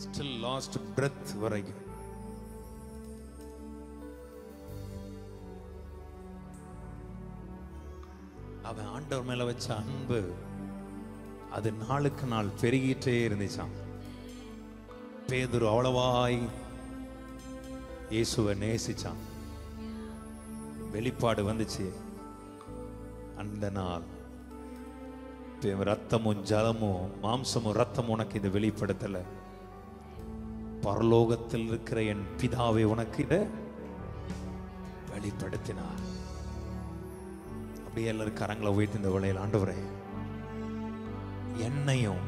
S1: still lost breath வரைக்கும் அவன் ஆண்டவர் மேல வச்ச அன்பு அது நாளுக்கு நாள் பெருகிட்டே இருந்துச்சான். பேதுரு அவ்வளவாய் இயேசுவை நேசிச்சான். வெளிப்பாடு வந்துச்சு. அந்த நாள் ரத்தமும் ஜலமும் மாம்சமும் ரத்தமும் உனக்கு இதை வெளிப்படுத்தல, பரலோகத்தில் இருக்கிற என் பிதாவை உனக்கு இதை வெளிப்படுத்தினார். அப்படியே எல்லாரும் கரங்களை உயர்த்தி இந்த வேளையில், ஆண்டவரே என்னையும்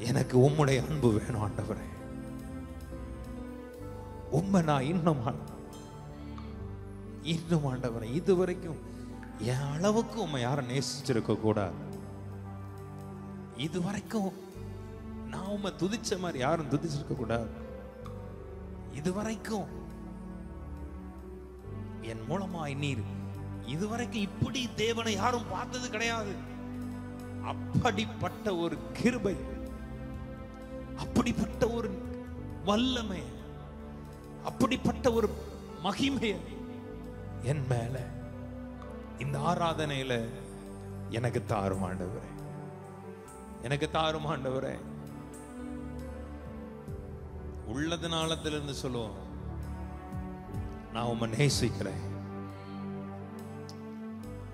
S1: எனக்கு உம்முடைய அன்பு வேணும் ஆண்டவரே. உம்மை நான் இன்னும் ஆண்டவரே இதுவரைக்கும் என் அளவுக்கு உம்மை யாரும் நேசிச்சிருக்க கூடாது. இதுவரைக்கும் நான் உம்மை துதிச்ச மாதிரி யாரும் துதிச்சிருக்க கூடாது. இதுவரைக்கும் என் மூலமாய் நீர் இதுவரைக்கும் இப்படி தேவனை யாரும் பார்த்தது கிடையாது. அப்படிப்பட்ட ஒரு கிருபை, அப்படிப்பட்ட ஒரு வல்லமை, அப்படிப்பட்ட ஒரு மகிமை என் மேல இந்த ஆராதனையில எனக்கு தாரும் ஆண்டவரே, எனக்கு தாரும் ஆண்டவரே. உள்ளது நாளத்திலிருந்து சொல்லுவோம், நான் உம்மை நேசிக்கிறேன்,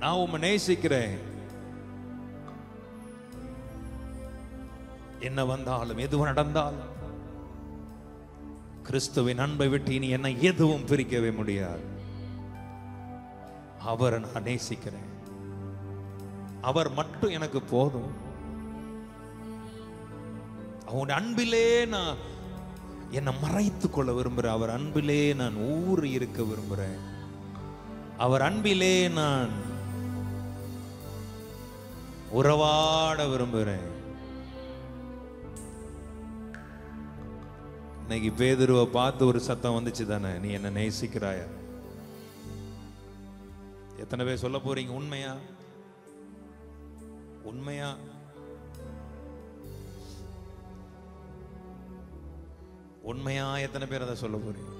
S1: நான் உம்மை நேசிக்கிறேன். என்ன வந்தாலும் எது நடந்தாலும் கிறிஸ்துவின் அன்பை விட்டு இனி என்னை எதுவும் பிரிக்கவே முடியாது. அவரை நான் நேசிக்கிறேன், அவர் மட்டும் எனக்கு போதும். அவனுடைய அன்பிலே நான் என்னை மறைத்துக் கொள்ள விரும்புகிறேன். அவர் அன்பிலே நான் ஊறி இருக்க விரும்புகிறேன். அவர் அன்பிலே நான் உறவாட விரும்புகிறேன். இன்னைக்கு பேதுருவை பார்த்து ஒரு சத்தம் வந்துச்சு தானே, நீ என்ன நேசிக்கிறாயா? எத்தனை பேர் சொல்ல போறீங்க உண்மையா? உண்மையா? உண்மையா எத்தனை பேர் அதை சொல்ல போறீங்க?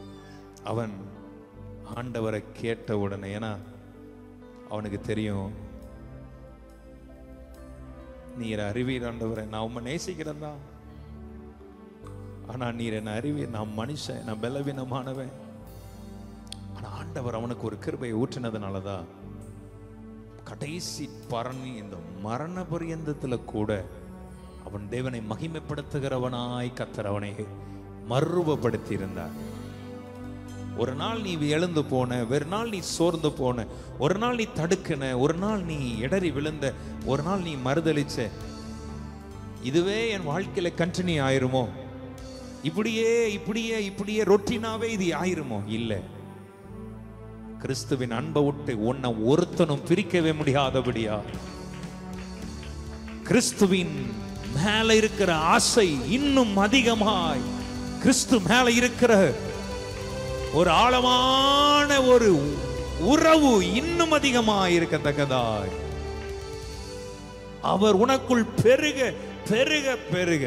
S1: அவன் ஆண்டவரை கேட்ட உடனே, ஏன்னா அவனுக்கு தெரியும், நீர் அறிவீர் ஆண்டவரை, நான் உம்மை நேசிக்கிறேன் தான், ஆனா நீர் என்ன அறிவீர், நான் மனுஷன், நான் பலவீனமானவன். ஆனா ஆண்டவர் அவனுக்கு ஒரு கிருபையை ஊற்றினதுனாலதான் கடைசி பரணி இந்த மரண பரியந்தத்துல கூட அவன் தேவனை மகிமைப்படுத்துகிறவனாய் கர்த்தர் அவனை மறுரூபப்படுத்தி இருந்தார். ஒரு நாள் நீ எழுந்து போன, ஒரு நாள் நீ சோர்ந்து போன, ஒரு நாள் நீ தடுக்கின, ஒரு நாள் நீ இடறி விழுந்த, ஒரு நாள் நீ மறுதளிச்ச, இதுவே என் வாழ்க்கையில கண்டினியூ ஆயிருமோ, இப்படியே இப்படியே இப்படியே ரொட்டீனாவே இது ஆயிருமோ? இல்லை, கிறிஸ்துவின் அன்பை விட்டு உன்னை ஒருத்தனும் பிரிக்கவே முடியாதபடியா கிறிஸ்துவின் மேல இருக்கிற ஆசை இன்னும் அதிகமாய், கிறிஸ்து மேல இருக்கிற ஒரு ஆழமான ஒரு உறவு இன்னும் அதிகமாய் இருக்கத்தக்கதாய் அவர் உனக்குள் பெருக பெருக பெருக.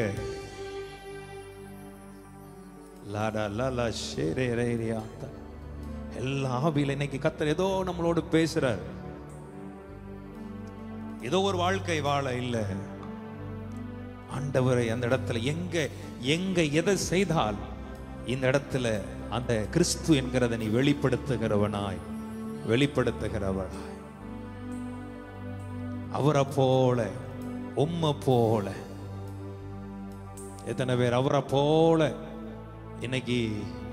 S1: லாடா லாலா ஷேரே ரேரியாத்தா எல்லா ஆவியில இன்னைக்கு கர்த்தர் ஏதோ நம்மளோடு பேசுறார். ஏதோ ஒரு வாழ்க்கை வாழ இல்ல, ஆண்டவரை அந்த இடத்துல எங்க எங்க எதை செய்தால் இந்த இடத்துல அந்த கிறிஸ்து என்கிறத நீ வெளிப்படுத்துகிறவனாய் வெளிப்படுத்துகிறவனாய் அவரை போல உம்மை போல. எத்தனை பேர் அவரை போல இன்னைக்கு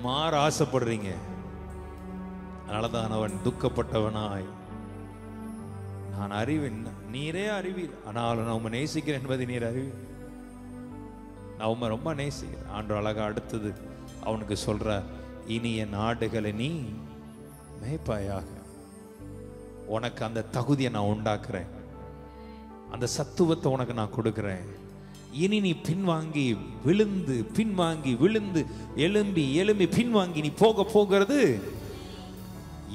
S1: மாற ஆசைப்படுறீங்க? அதனாலதான் அவன் துக்கப்பட்டவனாய், நான் அறிவேன், நீரே அறிவீர், ஆனாலும் நான் உம்மை நேசிக்கிறேன் என்பதை நீர் அறிவீர், நான் உம்மை ரொம்ப நேசிக்கிறேன். ஆண்டு அழகா அடுத்தது அவனுக்கு சொல்ற, இனி என் ஆடுகளை நீ மேய்ப்பாயாக. உனக்கு அந்த தகுதியை நான் உண்டாக்குறேன், அந்த சத்துவத்தை உனக்கு நான் கொடுக்கிறேன். இனி நீ பின்வாங்கி விழுந்து பின்வாங்கி விழுந்து எழும்பி எழும்பி பின்வாங்கி நீ போக போகிறது,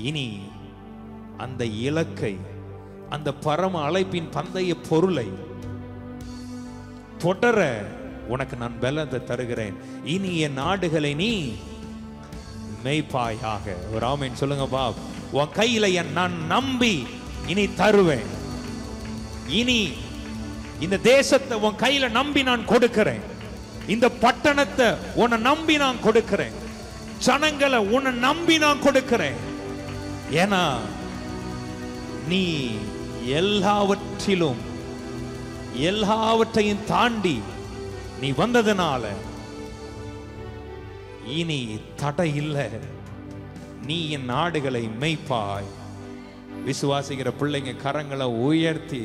S1: இனி அந்த இலக்கை, அந்த பரம அழைப்பின் பந்தய பொருளை தொடர உனக்கு நான் பலத்தை தருகிறேன். இனி என் ஆடுகளை நீ மேய்ப்பாயாக. ஒரு ஆமென் சொல்லுங்க பாப். உன் கையில நான் நம்பி இனி தருவேன். இனி இந்த தேசத்தை உன் கையில நம்பி நான் கொடுக்கிறேன். இந்த பட்டணத்தை உன்னை நம்பி நான் கொடுக்கிறேன். ஜனங்களை உன்னை நம்பி நான் கொடுக்கிறேன். ஏன்னா நீ எல்லாவற்றையும் தாண்டி நீ வந்ததுனால இனி தடை இல்லை. நீ என் ஆடுகளை மேய்ப்பாய். விசுவாசிக்கிற பிள்ளைங்க கரங்களை உயர்த்தி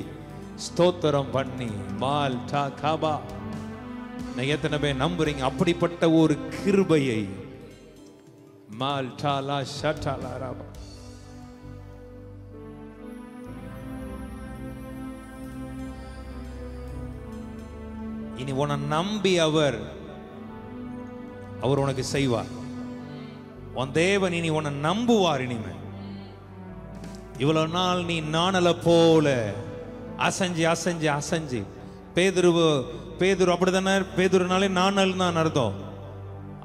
S1: ஸ்தோத்திரம் பண்ணி மால் டா காபா. எத்தனை பேர் நம்புறீங்க அப்படிப்பட்ட ஒரு கிருபையை? மால் டாலா ஷட்டாலா ராபா. இனி உன்னை நம்பி அவர் உனக்கு செய்வார். உன் தேவன் இனி உன்னை நம்புவார். இனிமே இவ்வளவு நாள் நீ நாணல போல அசைஞ்சு அசைஞ்சு அசைஞ்சு பேதுரு அப்படித்தானே. பேதுருனாலே நாணல் தான் அர்த்தம்.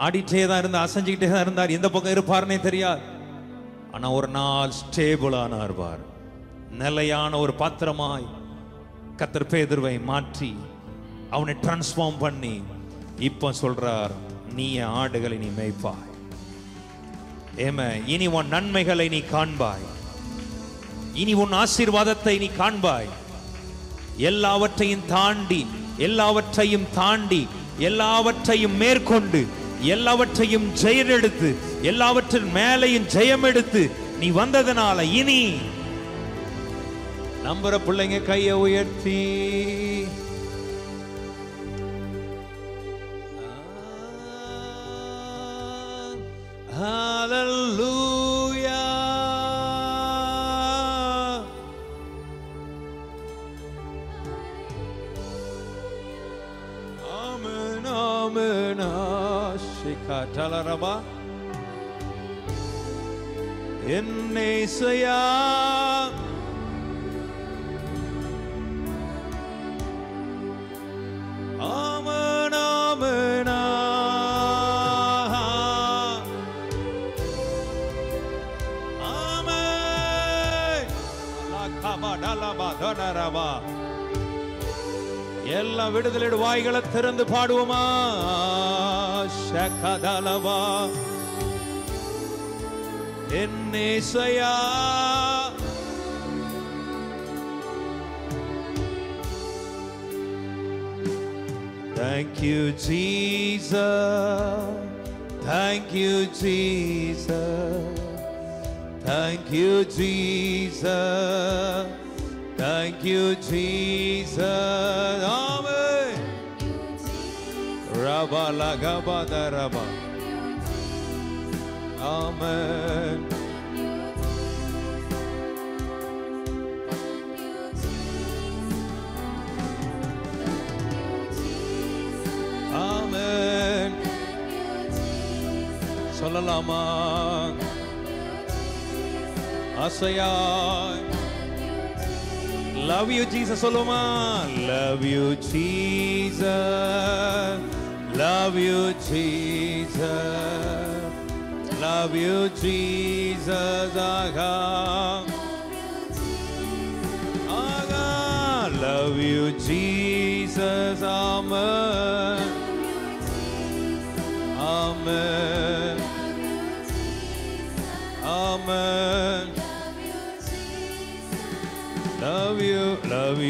S1: ஆடிட்டே தான் இருந்தார், அசைஞ்சுக்கிட்டே தான் இருந்தார். எந்த பக்கம் இருப்பார்னே தெரியாது. ஆனா ஒரு நாள் ஸ்டேபிளானார். நிலையான ஒரு பாத்திரமாய் கர்த்தர் பேதுருவை மாற்றி அவனை டிரான்ஸ்ஃபார்ம் பண்ணி இப்ப சொல்றார், நீ என் ஆடுகளை நீ மேய்ப்பாய். ஏமே, இனி உன் நன்மைகளை நீ காண்பாய். இனி உன் ஆசீர்வாதத்தை நீ காண்பாய். எல்லாவற்றையும் தாண்டி எல்லாவற்றையும் மேற்கொண்டு எல்லாவற்றையும் ஜெயமெடுத்து எல்லாவற்றின் மேலையும் ஜெயம் எடுத்து நீ வந்ததனால இனி நம்புற பிள்ளைங்க கையை உயர்த்தி ஹalleluya. ஆமென் ஆமென் ஆஷிகதலரபா. என்னேசையா ஆமென் ஆமென் எல்லாம் விடுதலை வாய்களை திறந்து பாடுவோமா? ஷகதலவா என்னேசையா Thank you Jesus, thank you Jesus, thank you Jesus, thank you Jesus. Amen. Rabba lagaba daraba. Amen. Amen. சொல்லலாமா? ஆசையா love you Jesus சொல்லுமா? Love you Jesus, love you Jesus, love you Jesus, aga aga love you Jesus, amen amen amen. Love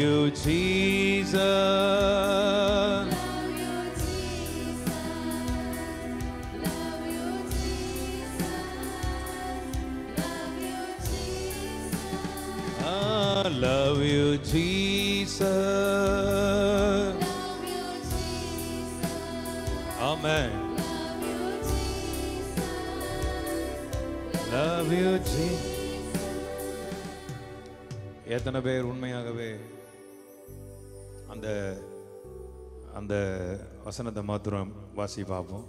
S1: you Jesus. Love you Jesus. Amen. Love you Jesus. எத்தனை பேர் உண்மையாகவே அந்த அந்த வசனத்தை மாத்திரம் வாசி பார்ப்போம்.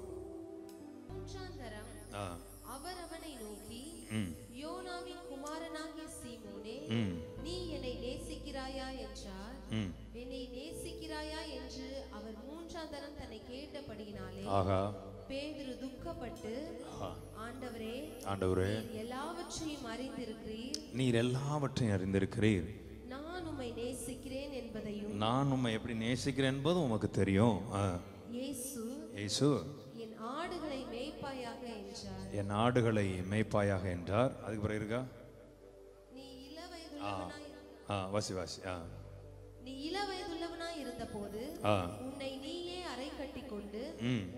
S2: அவர் அவனை நோக்கி, யோனாவின் குமாரனாகிய சீமோனே, நீ என்னை நேசிக்கிறாயா என்றார். என்னை நேசிக்கிறாயா என்று அவர் மூன்றாம் தரம் தன்னை கேட்டபடியினாலே பேதுரு துக்கப்பட்டு, ஆண்டவரே ஆண்டவரே எல்லாவற்றையும் அறிந்திருக்கிறீர், நீர் எல்லாவற்றையும் அறிந்திருக்கிறீர், நான் உம்மை நேசிக்கிறேன் என்பதையும் நான் உம்மை எப்படி நேசிக்கிறேன் என்பதும் உமக்கு தெரியும். இயேசு என் ஆடுகளை மேய்ப்பாயாக என்றார். என் ஆடுகளை மேய்ப்பாயாக என்றார். அதுக்கு பிறகு இருக்கா? நீ
S1: வாசி வாசி.
S2: நீ இள வயதுள்ளவனாய் இருந்தபோது உன்னை நீயே அறை கட்டிக்கொண்டு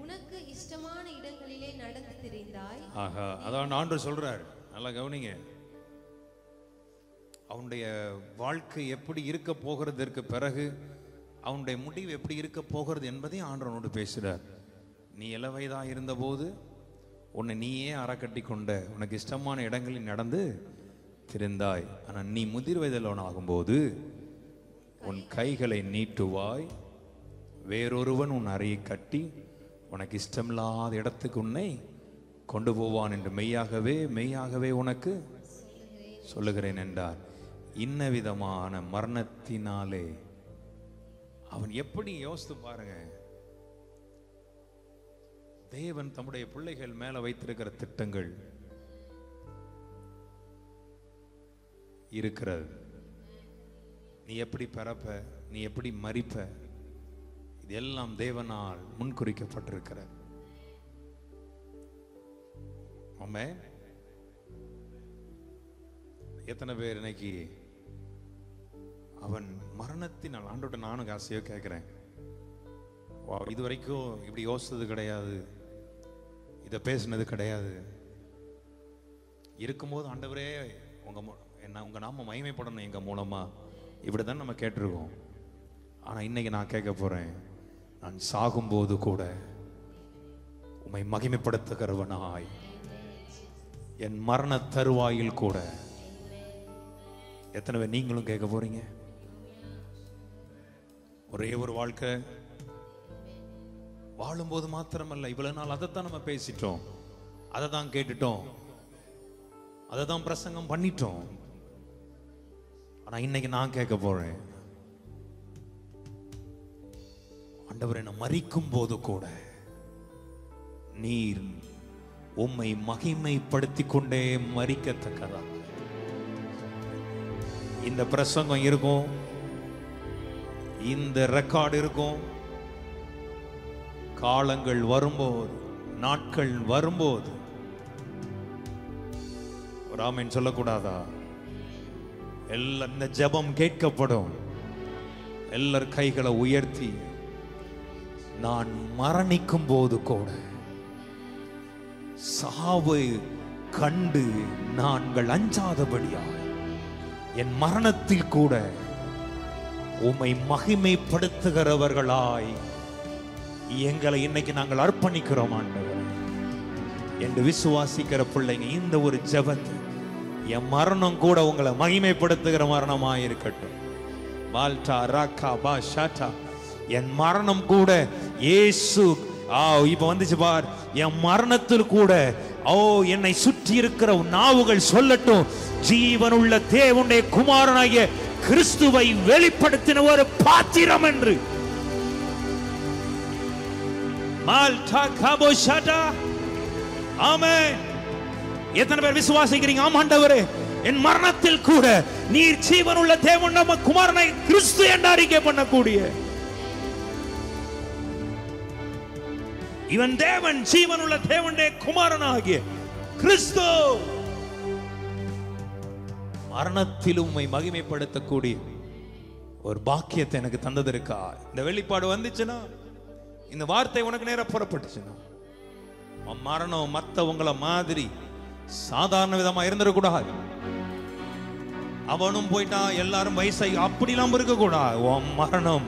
S2: உனக்கு இஷ்டமான இடங்களிலே நடந்து திரிந்தாய்.
S1: அதான் ஆண்டவர் சொல்றார், நல்லா கவனிங்க. அவனுடைய வாழ்க்கை எப்படி இருக்க போகிறதற்கு பிறகு அவனுடைய முடிவு எப்படி இருக்க போகிறது என்பதை ஆண்டவனோடு பேசுகிறார். நீ இள வயதா இருந்தபோது உன்னை நீயே அறக்கட்டி கொண்ட உனக்கு இஷ்டமான இடங்களில் நடந்து திரிந்தாய். ஆனால் நீ முதிர் வயதில் ஆகும்போது உன் கைகளை நீட்டுவாய், வேறொருவன் உன் அறையை கட்டி உனக்கு இஷ்டமில்லாத இடத்துக்கு உன்னை கொண்டு போவான் என்று மெய்யாகவே மெய்யாகவே உனக்கு சொல்லுகிறேன் என்றார். இன்ன விதமான மரணத்தினாலே அவன் எப்படி யோசித்து பாருங்க, தேவன் தம்முடைய பிள்ளைகள் மேல வைத்திருக்கிற திட்டங்கள் இருக்கிறது. நீ எப்படி பிறப்ப, நீ எப்படி மரிப்ப, இதெல்லாம் தேவனால் முன்குறிக்கப்பட்டிருக்கிற. ஆமென். எத்தனை பேர் இன்னைக்கு அவன் மரணத்தினால் ஆண்டோட நானும் ஆசையோ கேட்கிறேன், இது வரைக்கும் இப்படி யோசித்தது கிடையாது, இதை பேசினது கிடையாது, இருக்கும்போது ஆண்டவரே உங்க நாம மகிமைப்படணும் எங்க மூலமா, இப்படிதான் நம்ம கேட்டிருக்கோம். ஆனா இன்னைக்கு நான் கேட்க போறேன், நான் சாகும்போது கூட உம்மை மகிமைப்படுத்துகிறவனாய், என் மரண தருவாயில் கூட. எத்தனை பேர் நீங்களும் கேட்க போறீங்க? ஒரே ஒரு வாழ்க்கை வாழும்போது மாத்திரமல்ல, இவ்வளவு நாள் அதைத்தான் நம்ம பேசிட்டோம், அதை தான் கேட்டுட்டோம், அதை தான் பிரசங்கம் பண்ணிட்டோம். ஆனா இன்னைக்கு நான் கேட்க போறேன், ஆண்டவரே நான் மரிக்கும் போது கூட நீர் உம்மை மகிமைப்படுத்தி கொண்டே மரிக்கத்தக்கதா இந்த பிரசங்கம் இருக்கும், இந்த ரெக்கார்டு இருக்கும். காலங்கள் வரும்போது, நாட்கள் வரும்போது ராமன் சொல்லக்கூடாதா? எல்லா இந்த ஜெபம் கேட்கப்படும். எல்லார் கைகளை உயர்த்தி, நான் மரணிக்கும் போது கூட சாவை கண்டு நாங்கள் அஞ்சாதபடியாய் என் மரணத்தில் கூட உம்மை மகிமைப்படுத்துகிறவர்களாய் எங்களை இன்னைக்கு நாங்கள் அர்ப்பணிக்கிறோம் ஆண்டவர் என்று விசுவாசிக்கிற பிள்ளைங்க, இந்த ஒரு ஜெபத்தை, என் மரணம் கூட உங்களை மகிமைப்படுத்துகிற மரணமாய் இருக்கட்டும். பால்டா ராக்கா பா ஷாட்டா, என் மரணம் கூட இயேசு இப்ப வந்துச்சு பார், என் மரணத்தில் கூட என்னை சுற்றி இருக்கிற நாவுகள் சொல்லட்டும், ஜீவனுள்ள தேவனுடைய குமாரனாகிய கிறிஸ்துவை வெளிப்படுத்தின ஒரு பாத்திரம் என்று. ஆமென். எத்தனை பேர் விசுவாசிக்கிறீங்க? ஆமாண்டவரே, என் மரணத்தில் கூட நீர் ஜீவனுள்ள தேவன் நம்ம குமாரனை கிறிஸ்து என்று அறிக்கை பண்ணக்கூடிய இவன் தேவன், ஜீவனுள்ள தேவனுடைய குமாரனாகிய கிறிஸ்து மரணத்திலும் உம்மை மகிமைப்படுத்தக்கூடிய ஒரு பாக்கியத்தை எனக்கு தந்ததற்கா. இந்த வெளிப்பாடு வந்துச்சுன்னா, இந்த வார்த்தை உனக்கு நேரா புறப்பட்டுச்சுன்னா, மரணம் மத்தவங்கள மாதிரி சாதாரண விதமா இருந்துடக்கூடாது. அவனும் போயிட்டான், எல்லாரும் வயசாகி அப்படிலாம் இருக்க கூடாது. உன் மரணம்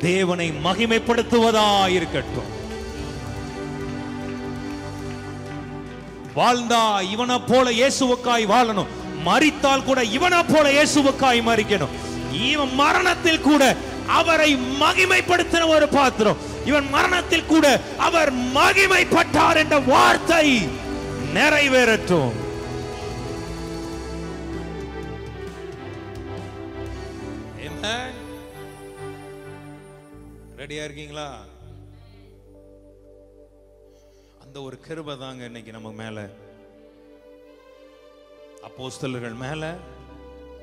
S1: தேவனை மகிமைப்படுத்துவதா இருக்கட்டும். வாழ்ந்தா இவனை போல இயேசுவுக்காய் வாழணும், மரித்தால் கூட இவனை போல இயேசுவுக்காய் மரிக்கணும். இவன் மரணத்தில் கூட அவரை மகிமைப்படுத்தின ஒரு பாத்திரம். இவன் மரணத்தில் கூட அவர் மகிமைப்பட்டார் என்ற வார்த்தை நிறைவேறட்டும். ரெடியா இருக்கீங்களா? அந்த ஒரு கிருபை தாங்க இன்னைக்கு நம்ம மேல, அப்போஸ்தலர்கள் மேல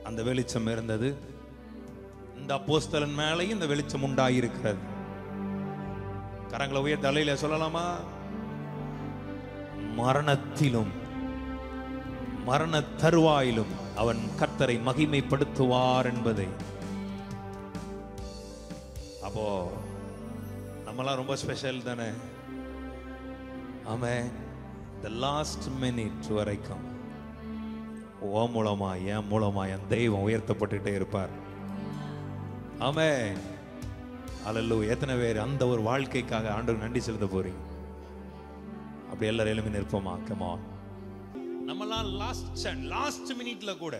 S1: அந்த வெளிச்சம் இருந்தது. இந்த அப்போஸ்தலன் மேலேயும் இந்த வெளிச்சம் உண்டாயிருக்கிறது. கரங்களை உயர்த்தி தலையில சொல்லலாமா? மரணத்திலும் மரண தருவாயிலும் அவன் கர்த்தரை மகிமைப்படுத்துவார் என்பதை. அப்போ நம்மளாம் ரொம்ப ஸ்பெஷல் தானே. ஆமென். the last minute வரைக்கும் ஓ மூலமா என் மூலமா என் தெய்வம் உயர்த்தப்பட்டுட்டே இருப்பார். ஆமென். அல்லேலூயா. எத்தனை பேர் அந்த ஒரு வாழ்க்கைக்காக ஆண்டவருக்கு நன்றி செலுத்த போறீங்க? அப்படி எல்லாரும் எழுப்பி நிற்போமா? Come on. நம்மலாம் லாஸ்ட் மினிட்ல கூட.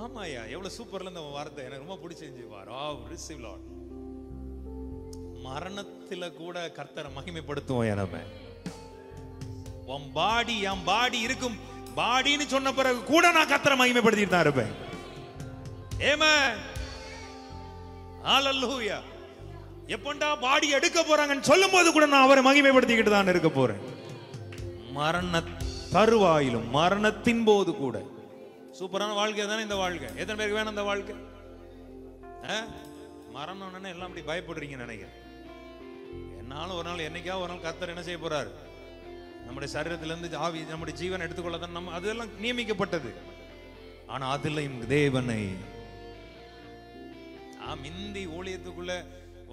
S1: ஆமாயா, எவ்வளவு சூப்பர்ல இந்த வார்த்தை எனக்கு ரொம்ப பிடிச்சிருந்துச்சு. Receive Lord. மரணத்துல கூட கர்த்தரை மகிமைப்படுத்துவோம். நம்ம உன் பாடி என் பாடி இருக்கும் பாடின்னு சொன்ன பிறகு கூட நான் கர்த்தரை மகிமைப்படுத்திட்டு தான் இருப்பேன். ஆமென். ஹalleluya. எப்பண்டா பாடி எடுக்க போறாங்கன்னு சொல்லும் போது கூட நான் அவரை மகிமைப்படுத்திக்கிட்டு தான் இருக்க போறேன். மரண தருவாயிலும் மரணத்தின் போது கூட. சூப்பரான வாழ்க்கை தானே இந்த வாழ்க்கை. எத்தனை பேருக்கு வேணும் இந்த வாழ்க்கை? மரணம்னு எல்லாம் அப்படி பயப்படுறீங்க நினைக்கிறேன். என்னாலும் ஒரு நாள் என்னைக்காவது ஒரு நாள் கர்த்தர் என்ன செய்ய போறாரு? நம்முடைய சரீரத்திலிருந்து ஆவி நம்முடைய ஜீவன் எடுத்துக்கொள்ளதான் நம்ம அதெல்லாம் நியமிக்கப்பட்டது. ஆனா அதுலயும் தேவனை மிந்தி ஊழியத்துக்குள்ள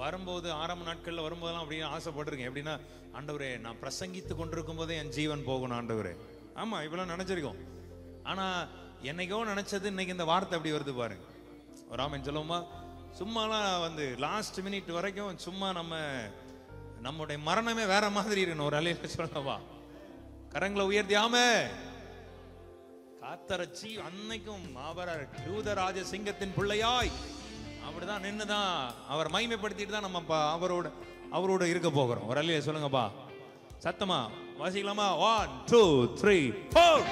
S1: வரும்போது ஆரம்ப நாட்கள்ல வரும்போதெல்லாம் அப்படின்னு ஆசைப்பட்டிருக்கேன். எப்படின்னா, ஆண்டவரே நான் பிரசங்கித்து கொண்டிருக்கும் போதே என் ஜீவன் போகணும் ஆண்டவரே. ஆமா, இப்பெல்லாம் நினைச்சிருக்கோம். ஆனா என்னைக்கோ நினைச்சது இன்னைக்கு இந்த வார்த்தை அப்படி வருது பாருங்க. ஒரு ஆமென் சொல்லுவோமா? சும்மாலாம் வந்து லாஸ்ட் மினிட் வரைக்கும் சும்மா நம்முடைய மரணமே வேற மாதிரி இருக்கணும். ஒரு அலையில சொல்லவா? கரங்களை உயர்த்தி ஆமே காத்தரச்சி அன்னைக்கும் மாபர யூதராஜ சிங்கத்தின் பிள்ளையாய் அப்படிதான் நின்னுதான் அவர் மகிமைப்படுத்திட்டு தான் நம்ம அவரோட இருக்க போகிறோம். ஒரு அலையில சொல்லுங்கப்பா, சத்தமா வாசிக்கலாமா? 1 2 3 4.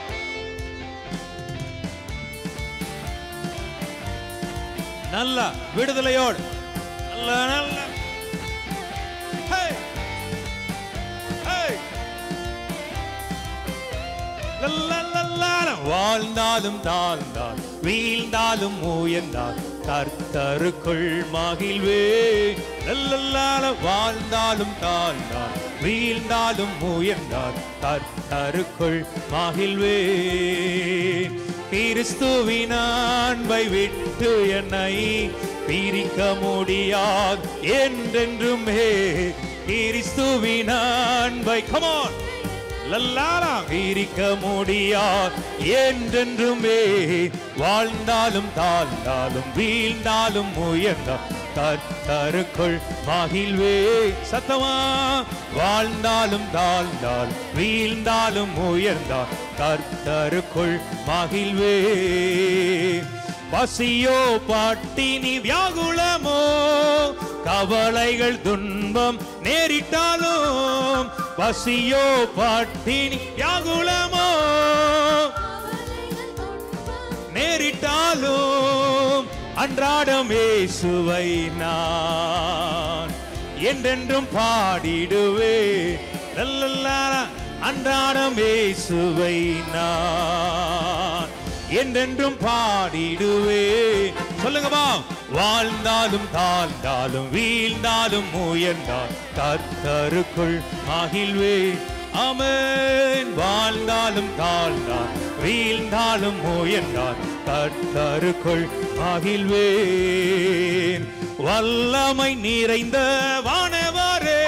S1: நல்ல விடுதலையோடு நல்ல வாழ்ந்தாலும் தாழ்ந்தால் வீழ்ந்தாலும் உயர்ந்தால் கர்த்தருக்குள் மகிழ்வே. வாழ்ந்தாலும் தாழ்ந்தால் வீழ்ந்தாலும் உயர்ந்தால் கர்த்தருக்குள் மகிழ்வே. கிறிஸ்துவின் அன்பை விட்டு என்னை பிரிக்க முடியாது என்றென்றுமே. கிறிஸ்துவின் அன்பை கமான் பிரிக்க முடியாது என்றென்றுமே. வாழ்ந்தாலும் தாழ்ந்தாலும் வீழ்ந்தாலும் உயர்ந்தால் கர்த்தருக்குள் மகிழ்வே. சத்தமா வாழ்ந்தாலும் தாழ்ந்தாலும் வீழ்ந்தாலும் உயர்ந்தால் கர்த்தருக்குள் மகிழ்வே. பசியோ பட்டினி வியாகுலமோ கவலைகள் துன்பம் நேரிட்டாலும், பசியோ பட்டினி வியாகுலமோ நேரிட்டாலும் அன்றாடம் இயேசுவை நான் என்றென்றும் பாடிடுவே. அன்றாடம் இயேசுவை நான் என்றென்றும் பாடிடுவே. சொல்லுங்கப்பா. வாழ்ந்தாலும் தாழ்ந்தாலும் வீழ்ந்தாலும் உயர்ந்தால் கர்த்தருக்குள் மகிழ்வே. ஆமென். வாழ்ந்தாலும் தாழ்ந்தால் வீழ்ந்தாலும் உயர்ந்தால் கர்த்தருக்குள் மகிழ்வே. வல்லமை நிறைந்த வானவரே,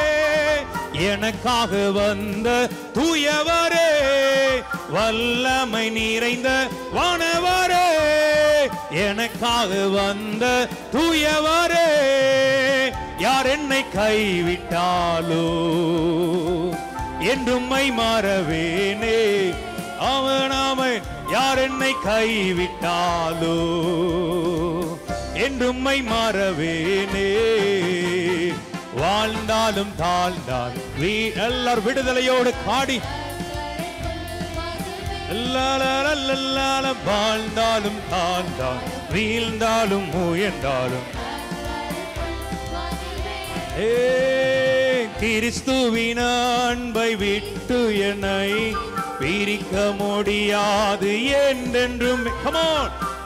S1: எனக்காக வந்த தூயவரே. வல்லமை நிறைந்த வானவரே, எனக்காக வந்த தூயவரே. யார் என்னை கைவிட்டாலோ என்றும்மை மாறவேனே. அவன் யார் என்னை கைவிட்டாலோ என்றும்மை மாறவேனே. வாழ்ந்தாலும் தாழ்ந்தால் எல்லாரும் விடுதலையோடு பாடி வாழ்ந்தாலும் தாழ்ந்தால் வீழ்ந்தாலும் உயர்ந்தாலும் கிறிஸ்துவின் அன்பை விட்டு என்னை பிரிக்க முடியாது என்றென்றும்.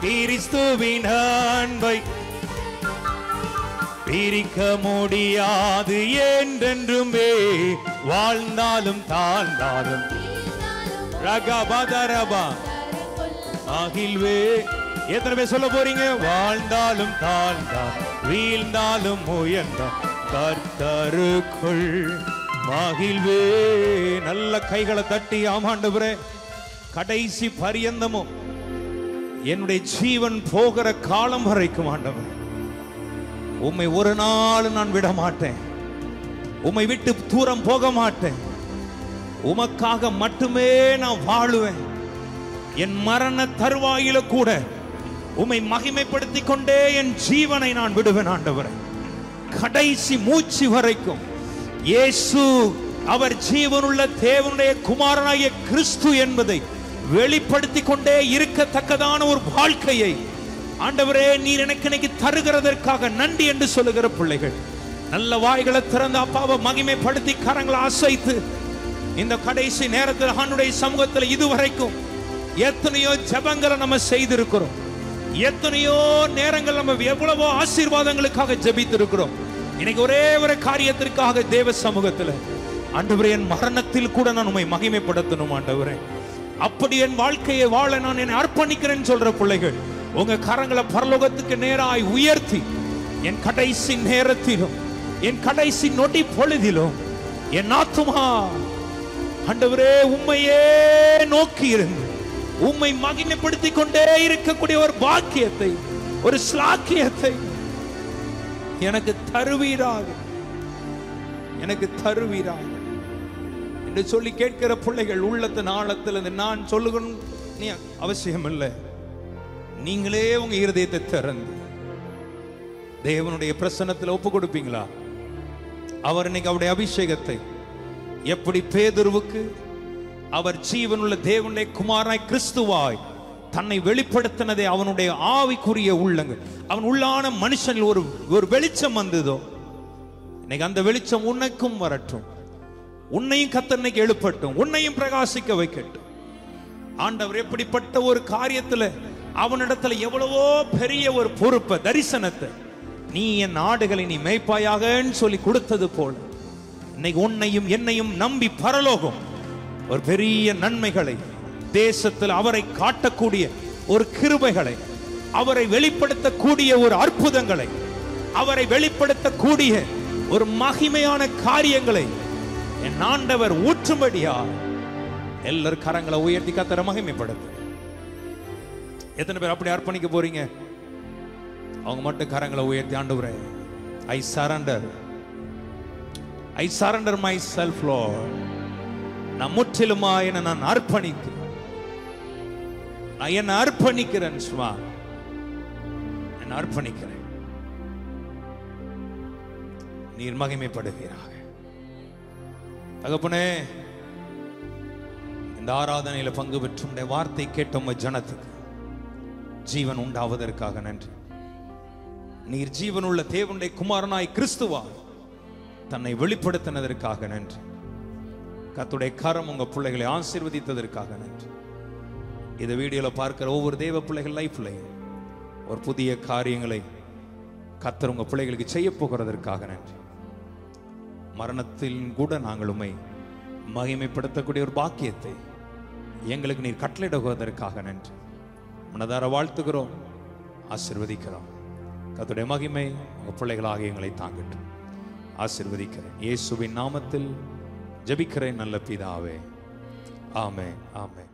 S1: கிறிஸ்துவின் அன்பை பிரிக்க முடியாது என்றென்றுமே. வாழ்ந்தாலும் தாழ்ந்தாலும் ரகபதரபா மகிழ்வே. எத்தனை பேர் சொல்ல போறீங்க? வாழ்ந்தாலும் தாழ்ந்தால் வீழ்ந்தாலும் உயர்ந்தால் கர்த்தருக்குள் மகிழ்வே. நல்ல கைகளை தட்டி ஆமாண்டவரே, கடைசி பரியந்தமும் என்னுடைய ஜீவன் போகிற காலம் வரைக்கும் ஆண்டவர் உம்மை ஒரு நாள் நான் விட மாட்டேன். உம்மை விட்டு தூரம் போக மாட்டேன். உமக்காக மட்டுமே நான் வாழுவேன். என் மரண தருவாயில கூட உம்மை மகிமைப்படுத்திக் கொண்டே என் ஜீவனை நான் விடுவேன் ஆண்டவரே. கடைசி மூச்சு வரைக்கும் இயேசு அவர் ஜீவனுள்ள தேவனுடைய குமாரனாகிய கிறிஸ்து என்பதை வெளிப்படுத்திக் கொண்டே இருக்கத்தக்கதான ஒரு வாழ்க்கையை ஆண்டவரே நீர் எனக்கு இன்னைக்கு தருகிறதற்காக நன்றி என்று சொல்லுகிற பிள்ளைகள் நல்ல வாய்களை திறந்து அப்பாவை மகிமைப்படுத்தி கரங்களை அசைத்து இந்த கடைசி நேரத்தில் ஆண்டவருடைய சமூகத்தில் இதுவரைக்கும் எத்தனையோ ஜெபங்களை நம்ம செய்திருக்கிறோம். எத்தனையோ நேரங்கள் நம்ம எவ்வளவோ ஆசீர்வாதங்களுக்காக ஜெபித்திருக்கிறோம். இன்னைக்கு ஒரே ஒரு காரியத்திற்காக தேவ சமூகத்தில் ஆண்டவரே என் மரணத்தில் கூட நான் உம்மை மகிமைப்படுத்தணும் ஆண்டவரே. அப்படி என் வாழ்க்கையை வாழ நான் என்னை அர்ப்பணிக்கிறேன்னு சொல்ற பிள்ளைகள் உங்க கரங்களை பரலோகத்துக்கு நேராய் உயர்த்தி என் கடைசி நேரத்திலும் என் கடைசி நொடி பொழுதிலும் என் ஆத்துமா ஆண்டவரே உம்மையே நோக்கி இருந்து உம்மை மகிமைப்படுத்திக் கொண்டே இருக்கக்கூடிய ஒரு பாக்கியத்தை ஒரு ஸ்லாக்கியத்தை எனக்கு தருவீராக, எனக்கு தருவீராக என்று சொல்லி கேட்கிற பிள்ளைகள் உள்ளத்தின் ஆழத்தில் நான் சொல்லுகணும் நீ அவசியம் இல்லை. நீங்களே உங்க இருதயத்தை திறந்து தேவனுடைய பிரசன்னத்தில் ஒப்பு கொடுப்பீங்களா? அவர் இன்னைக்கு அவருடைய அபிஷேகத்தை எப்படி பேதுருவுக்கு அவர் ஜீவனுள்ள தேவனுடைய குமாரனாய் கிறிஸ்துவாய் தன்னை வெளிப்படுத்தினதை அவனுடைய ஆவிக்குரிய உள்ளங்கள் அவன் உள்ளான மனுஷனில் ஒரு வெளிச்சம் வந்ததோ, இன்னைக்கு அந்த வெளிச்சம் உனக்கும் வரட்டும். உன்னையும் கர்த்தர் இன்னைக்கு எழுப்பட்டும், உன்னையும் பிரகாசிக்க வைக்கட்டும். ஆண்டவர் எப்படிப்பட்ட ஒரு காரியத்துல அவனிடத்துல எவ்வளவோ பெரிய ஒரு பொறுப்பை தரிசனத்தை நீ என் ஆடுகளை நீ மேய்ப்பாயாகன்னு சொல்லி கொடுத்தது போல இன்னைக்கு உன்னையும் என்னையும் நம்பி பரலோகம் ஒரு பெரிய நன்மைகளை தேசத்தில் அவரை காட்டக்கூடிய ஒரு கிருபைகளை அவரை வெளிப்படுத்தக்கூடிய ஒரு அற்புதங்களை அவரை வெளிப்படுத்தக்கூடிய ஒரு மகிமையான காரியங்களை என் ஆண்டவர் ஊற்றும்படியா எல்லாரும் கரங்களை உயர்த்தி கர்த்தரை மகிமைப்படுத்து. எத்தனை பேர் அப்படி அர்ப்பணிக்க போறீங்க? அவங்க மட்டும் கரங்களை உயர்த்தி ஆண்டவரே I surrender myself Lord. நான் முற்றிலுமா என்ன நான் அர்ப்பணிக்கிறேன். நான் என்ன அர்ப்பணிக்கிறேன் சுவா, என்ன அர்ப்பணிக்கிறேன். நீர் மகிமைப்படுவீராக. தகப்பனே, இந்த ஆராதனையில பங்கு பெற்ற வார்த்தை கேட்ட உங்க ஜனத்துக்கு ஜீவன் உண்டாவதற்காக நன்றி. நீர் ஜீவனுள்ள தேவனுடைய குமாரனாய் கிறிஸ்துவா தன்னை வெளிப்படுத்தினதற்காக நன்றி. கர்த்தருடைய கரம் உங்க பிள்ளைகளை ஆசீர்வதித்ததற்காக நன்றி. இந்த வீடியோல பார்க்கிற ஒவ்வொரு தேவ பிள்ளைகள் லைஃப்லையும் ஒரு புதிய காரியங்களை கர்த்தர் உங்க பிள்ளைகளுக்கு செய்ய போகிறதற்காக நன்றி. மரணத்தில் கூட நாங்கள் உம்மை மகிமைப்படுத்தக்கூடிய ஒரு பாக்கியத்தை எங்களுக்கு நீர் கட்டளையிடுவதற்காக நன்றி. மனதார வாழ்த்துகிறோம், ஆசீர்வதிக்கிறோம். கர்த்தருடைய மகிமை உங்க பிள்ளைகளாக எங்களை தாங்கட்டும். ஆசீர்வதிக்கிறேன் இயேசுவின் நாமத்தில் ஜெபிக்கிறேன் நல்ல பிதாவே, ஆமென், ஆமென்.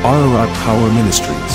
S3: RRR Power Ministries.